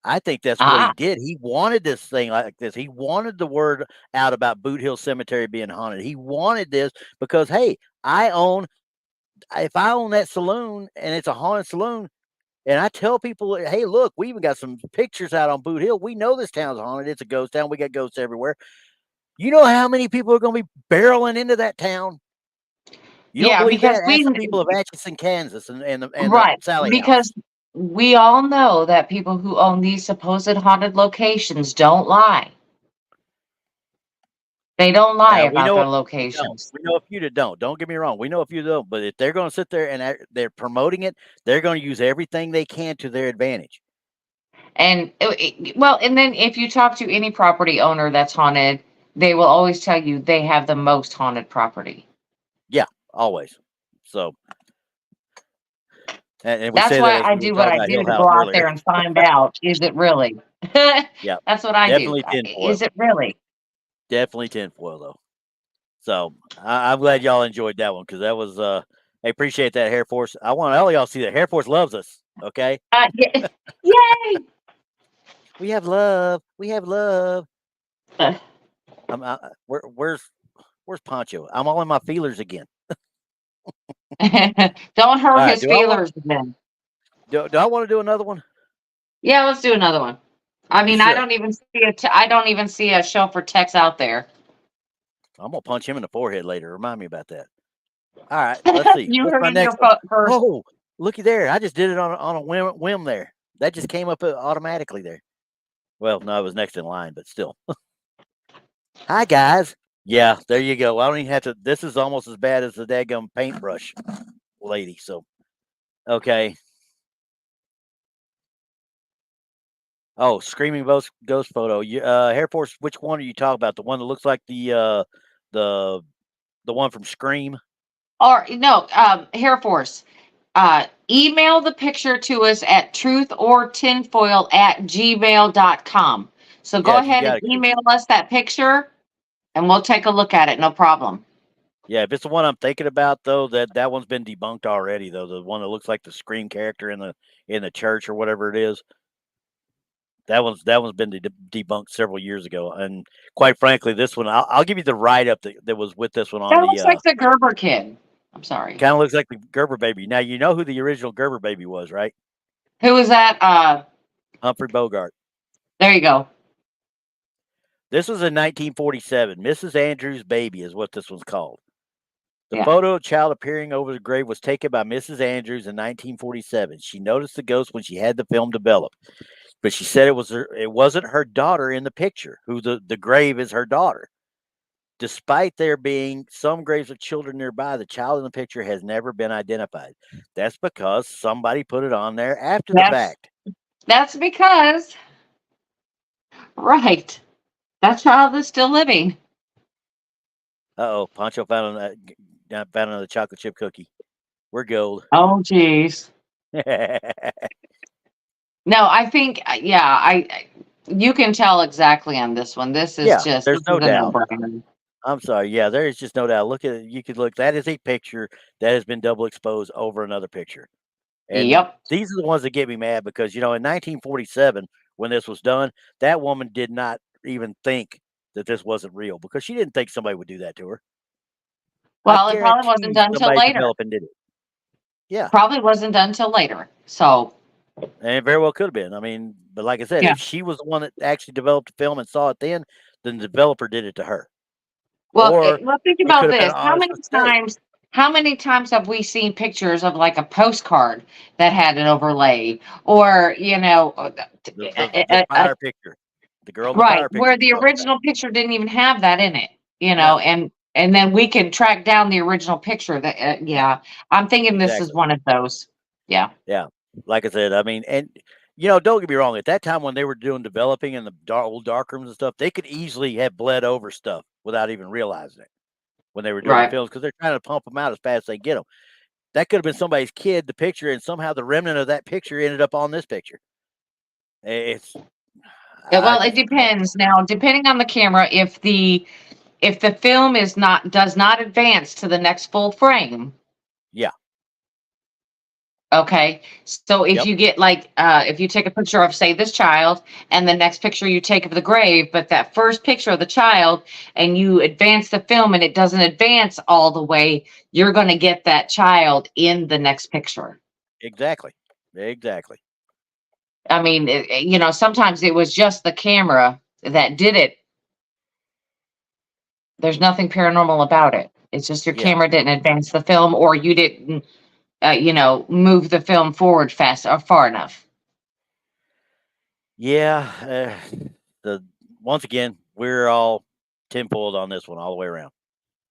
I think that's what he Ah, did. He wanted this thing like this. He wanted the word out about Boot Hill Cemetery being haunted. He wanted this because, hey, if I own that saloon and it's a haunted saloon, and I tell people, hey, look, we even got some pictures out on Boot Hill. We know this town's haunted. It's a ghost town. We got ghosts everywhere. You know how many people are going to be barreling into that town? You don't yeah, believe because that? Ask the people of Atchison, Kansas, and the right, Sally because House. we all know that people who own these supposed haunted locations don't lie. They don't lie Now we about know their a few that don't. locations. We know a few that don't. Don't get me wrong. We know a few that don't. But if they're going to sit there and they're promoting it, they're going to use everything they can to their advantage. And well, and then if you talk to any property owner that's haunted, they will always tell you they have the most haunted property. Yeah, always. So, and we That's say that why as I we were do what talking I about do Hill to House go out earlier. there and find out, is it really? Yeah, That's what I do. definitely tinfoil. Is it really? Definitely tinfoil though. So I'm glad y'all enjoyed that one because that was I appreciate that Air Force. I want all y'all to see that Air Force loves us. Okay, Yay! we have love. We have love. Uh, Where's Poncho? I'm all in my feelers again. Don't All hurt right, his feelers then. do I want to do another one? Yeah, let's do another one. I You mean, sure? I don't even see a show for Tex out there. I'm gonna punch him in the forehead later. Remind me about that. All right, let's see. You What's heard my it here next one? first. Oh, looky there! I just did it on a whim there. That just came up automatically there. Well, no, it was next in line, but still. Hi guys. Yeah, there you go. I don't even have to. This is almost as bad as the daggum paintbrush lady. So, okay. Oh, screaming ghost photo. Air Force. Which one are you talking about? The one that looks like the the one from Scream. Or no, Hair Force. Email the picture to us at truthortinfoil@gmail.com. So go Yeah, if you ahead got and it, Chris. email us that picture and we'll take a look at it. No problem. Yeah, if it's the one I'm thinking about though, that one's been debunked already though. The one that looks like the Scream character in the church or whatever it is. That one's been debunked several years ago, and quite frankly, this one I'll give you the write up that was with this one on That the looks like the Gerber kid. I'm sorry. kind of looks like the Gerber baby. Now you know who the original Gerber baby was, right? Who was that? Humphrey Bogart. There you go. This was in 1947. Mrs. Andrews' baby is what this one's called. The Yeah. photo of child appearing over the grave was taken by Mrs. Andrews in 1947. She noticed the ghost when she had the film developed, but she said it wasn't her daughter in the picture. Who the grave is her daughter. Despite there being some graves of children nearby, the child in the picture has never been identified. That's because somebody put it on there after the That's fact. that's because right. That child is still living. Oh, Pancho found found another chocolate chip cookie. We're gold. Oh, geez. No, I think, you can tell exactly on this one. This is Yeah, just, there's this no is a doubt. no-brainer. I'm sorry. Yeah, there is just no doubt. Look at it. You could look. That is a picture that has been double exposed over another picture. And Yep. these are the ones that get me mad because, in 1947, when this was done, that woman did not even think that this wasn't real because she didn't think somebody would do that to her. I Well, it probably wasn't guarantee done till somebody later. developed and did it. Yeah. Probably wasn't done till later. So. And it very well could have been. I mean, but like I said, Yeah. if she was the one that actually developed the film and saw it then the developer did it to her. Well, Or think it could about have been this. an honest mistake. How many times have we seen pictures of like a postcard that had an overlay, or The fire picture. The girl in the right, fire picture where we're the talking about. original picture didn't even have that in it, No. and then we can track down the original picture. That I'm thinking this is Exactly. one of those. Yeah. Yeah. Like I said, I mean, and don't get me wrong. At that time when they were doing developing in the old dark rooms and stuff, they could easily have bled over stuff without even realizing it when they were doing the Right. films because they're trying to pump them out as fast as they get them. That could have been somebody's kid, the picture, and somehow the remnant of that picture ended up on this picture. It's Well, it depends. Now, depending on the camera, if the film does not advance to the next full frame. Yeah. Okay. So if Yep. you get if you take a picture of, say, this child, and the next picture you take of the grave, but that first picture of the child, and you advance the film and it doesn't advance all the way, you're going to get that child in the next picture. Exactly. I mean, sometimes it was just the camera that did it. There's nothing paranormal about it. It's just your camera didn't advance the film, or you didn't, move the film forward fast or far enough. Yeah. Once again, we're all tinfoiled on this one all the way around.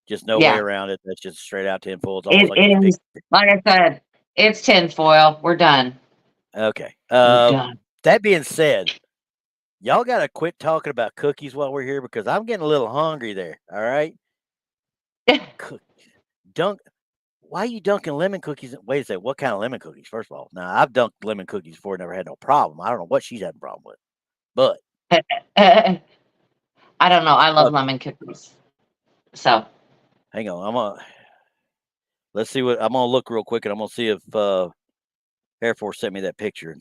Just no way around it. That's just straight out tinfoil. It's almost like It is, like I said, it's tinfoil. We're done. Okay. We're done. That being said, y'all got to quit talking about cookies while we're here because I'm getting a little hungry there. All right. Why are you dunking lemon cookies? Wait a second. What kind of lemon cookies? First of all, now I've dunked lemon cookies before, never had no problem. I don't know what she's having a problem with, but I don't know. I love lemon cookies. So hang on. Let's see what I'm gonna look real quick, and I'm gonna see if Air Force sent me that picture.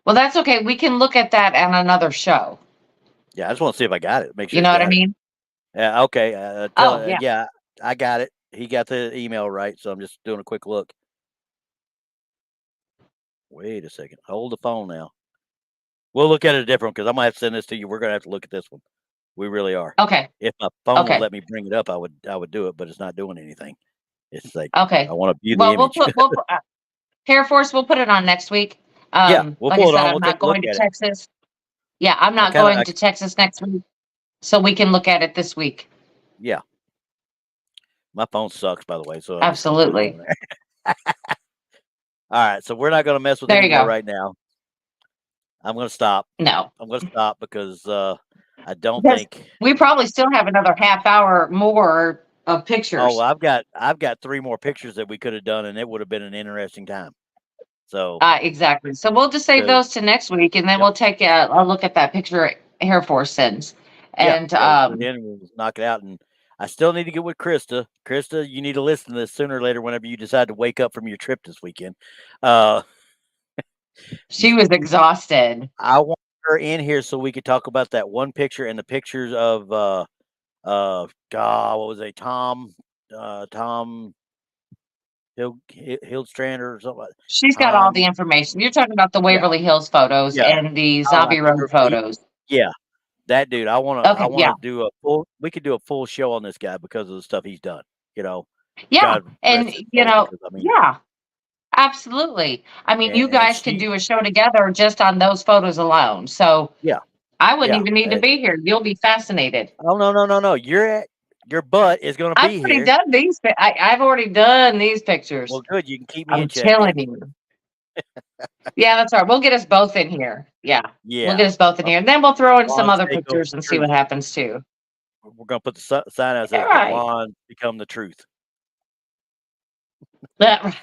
Well, that's okay. We can look at that on another show. Yeah, I just want to see if I got it. Make sure you know what I mean. Yeah. Okay. Yeah. I got it. He got the email right, so I'm just doing a quick look. Wait a second. Hold the phone now. We'll look at it different because I'm gonna have to send this to you. We're gonna have to look at this one. We really are. Okay. If my phone would let me bring it up, I would do it, but it's not doing anything. It's like I want to view the image. We'll put Air Force. We'll put it on next week. We'll like pull I said, it on. I'm We'll not going to Texas. Yeah, I'm not going to Texas next week, so we can look at it this week. Yeah. My phone sucks, by the way. So absolutely. All right, so we're not going to mess with it anymore right now. I'm going to stop. No, I'm going to stop because I don't think we probably still have another half hour more of pictures. Oh, I've got 3 more pictures that we could have done, and it would have been an interesting time. So exactly. So we'll just save those to next week, and then we'll take a look at that picture Air Force sends, and then we'll knock it out. And I still need to get with Krista. Krista, you need to listen to this sooner or later whenever you decide to wake up from your trip this weekend. She was exhausted. I want her in here so we could talk about that one picture and the pictures of God, what was it? Tom Hildstrand or something. She's got all the information. You're talking about the Waverly Hills photos and the Zombie Road photos. Yeah. That dude, I want to do a full. We could do a full show on this guy because of the stuff he's done. Yeah, and yeah, absolutely. I mean, you guys can do a show together just on those photos alone. So yeah, I wouldn't even need to be here. You'll be fascinated. Oh no! Your butt is going to be here. I've already done these. I've already done these pictures. Well, good. You can keep me in check. I'm telling you. Yeah, that's right. We'll get us both in here. Yeah. We'll get us both in here. And then we'll throw in some other pictures and see what happens too. we're gonna put the sign out that says Right. the blonde become the truth. Right.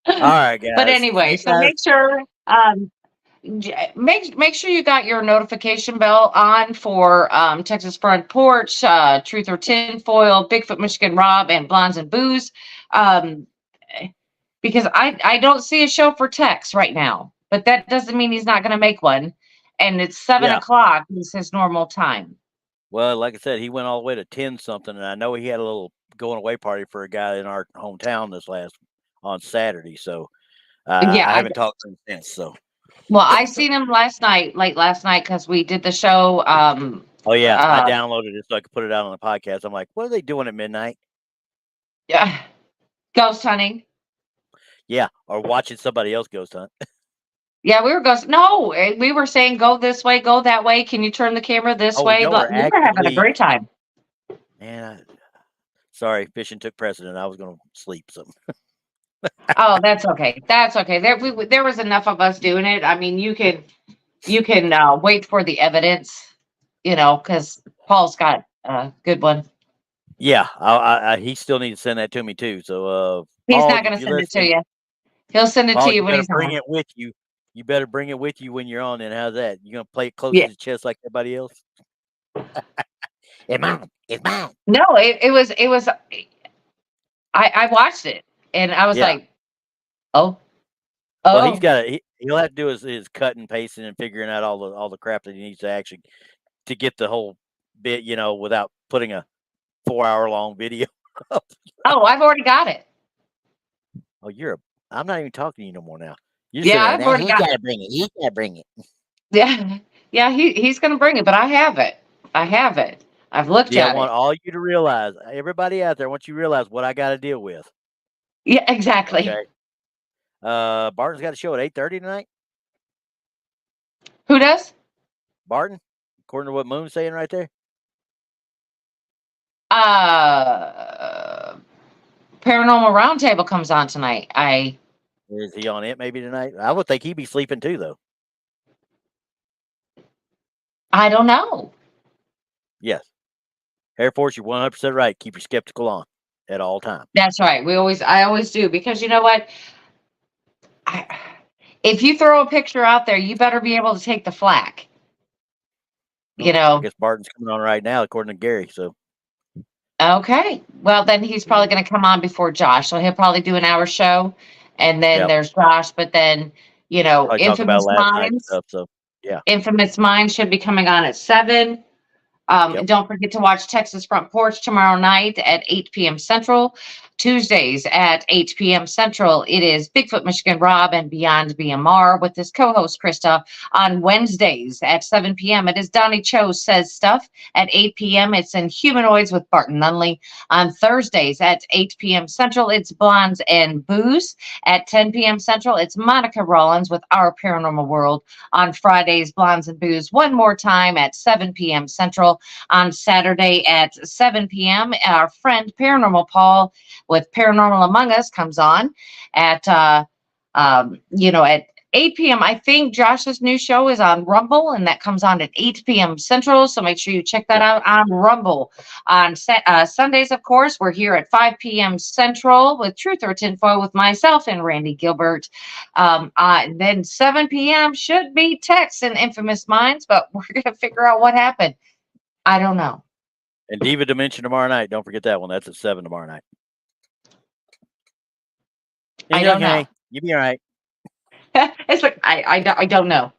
All right, guys. But anyway, so make sure make sure you got your notification bell on for Texas Front Porch, Truth or Tinfoil, Bigfoot Michigan Rob, and Blondes and Booze, because I don't see a show for Tex right now, but that doesn't mean he's not going to make one. And it's 7:00 is his normal time. Well, like I said, he went all the way to 10 something, and I know he had a little going away party for a guy in our hometown on Saturday. So I haven't talked to him since. So. Well, I seen him late last night, because we did the show. Oh yeah, I downloaded it so I could put it out on the podcast. I'm like, what are they doing at midnight? Yeah, ghost hunting. Yeah, or watching somebody else ghost hunt. Yeah, we were ghost. No, we were saying go this way, go that way. Can you turn the camera this way? No, we were having a great time. Man, sorry, fishing took precedent. I was going to sleep. So. Oh, that's okay. That's okay. There was enough of us doing it. I mean, you can wait for the evidence, because Paul's got a good one. Yeah, he still needs to send that to me too. So he's Paul, not going to send it to you. He'll send it Paul, to you when he's bring it with you. You better bring it with you when you're on. And how's that? You gonna play it close to the chest like everybody else? It's mine. It's mine. No, it was. I watched it and I was like, oh. Well, he'll have to do his cut and pasting and figuring out all the crap that he needs to actually to get the whole bit, without putting a 4-hour long video up. Oh, I've already got it. Oh, I'm not even talking to you no more now. I've already got it. He's gotta bring it. Yeah, he's gonna bring it, but I have it. I've looked at it. I want all you to realize, everybody out there, I want you to realize what I got to deal with. Yeah, exactly. Okay. Barton's got a show at 8:30 tonight. Who does? Barton, according to what Moon's saying right there. Paranormal Roundtable comes on tonight. Is he on it maybe tonight? I would think he'd be sleeping too, though. I don't know. Yes. Air Force, you're 100% right. Keep your skeptical on at all times. That's right. I always do, because you know what? If you throw a picture out there, you better be able to take the flack. I guess Barton's coming on right now, according to Gary. So. Okay. Well, then he's probably going to come on before Josh. So he'll probably do an hour show, and then there's Josh. But then, Infamous Minds. Stuff, so yeah. Infamous Minds should be coming on at 7. And don't forget to watch Texas Front Porch tomorrow night at 8 p.m. Central. Tuesdays at 8 p.m. Central, it is Bigfoot Michigan Rob and Beyond BMR with his co-host Krista. On Wednesdays at 7 p.m., it is Donnie Cho Says Stuff. At 8 p.m., it's in Humanoids with Barton Nunley. On Thursdays at 8 p.m. Central, it's Blondes and Booze. At 10 p.m. Central, it's Monica Rollins with Our Paranormal World. On Fridays, Blondes and Booze one more time at 7 p.m. Central. On Saturday at 7 p.m., our friend Paranormal Paul with Paranormal Among Us comes on at at 8 p.m. I think Josh's new show is on Rumble, and that comes on at 8 p.m. Central. So make sure you check that out on Rumble. On Sundays, of course, we're here at 5 p.m. Central with Truth or Tinfoil with myself and Randy Gilbert. Then 7 p.m. should be Tex and Infamous Minds, but we're going to figure out what happened. I don't know. And Diva Dimension tomorrow night. Don't forget that one. That's at 7 tomorrow night. I don't know. You'll be all right. It's like I don't know.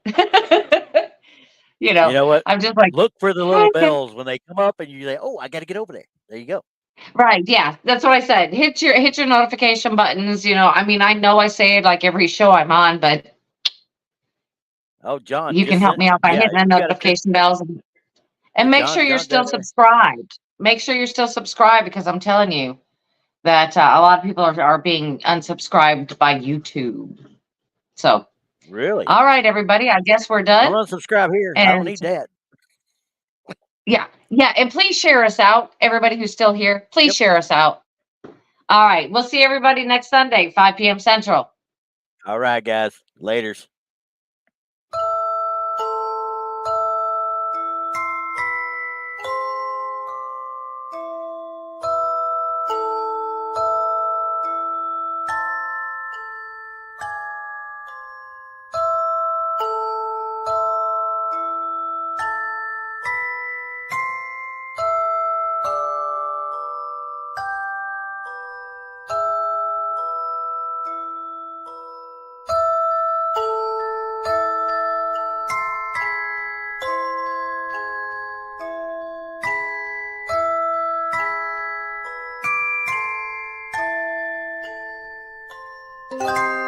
You know what? I'm just like, look for the little bells when they come up, and you say, "Oh, I got to get over there." There you go. Right? Yeah, that's what I said. Hit your notification buttons. I mean, I know I say it like every show I'm on, but John, you can help me out by hitting the notification bells and make sure you're still subscribed. Make sure you're still subscribed, because I'm telling you that a lot of people are being unsubscribed by YouTube. So really, all right, everybody. I guess we're done. Don't unsubscribe here. I don't need that. Yeah, and please share us out. Everybody who's still here, please share us out. All right, we'll see everybody next Sunday, 5 p.m. Central. All right, guys. Laters. Bye.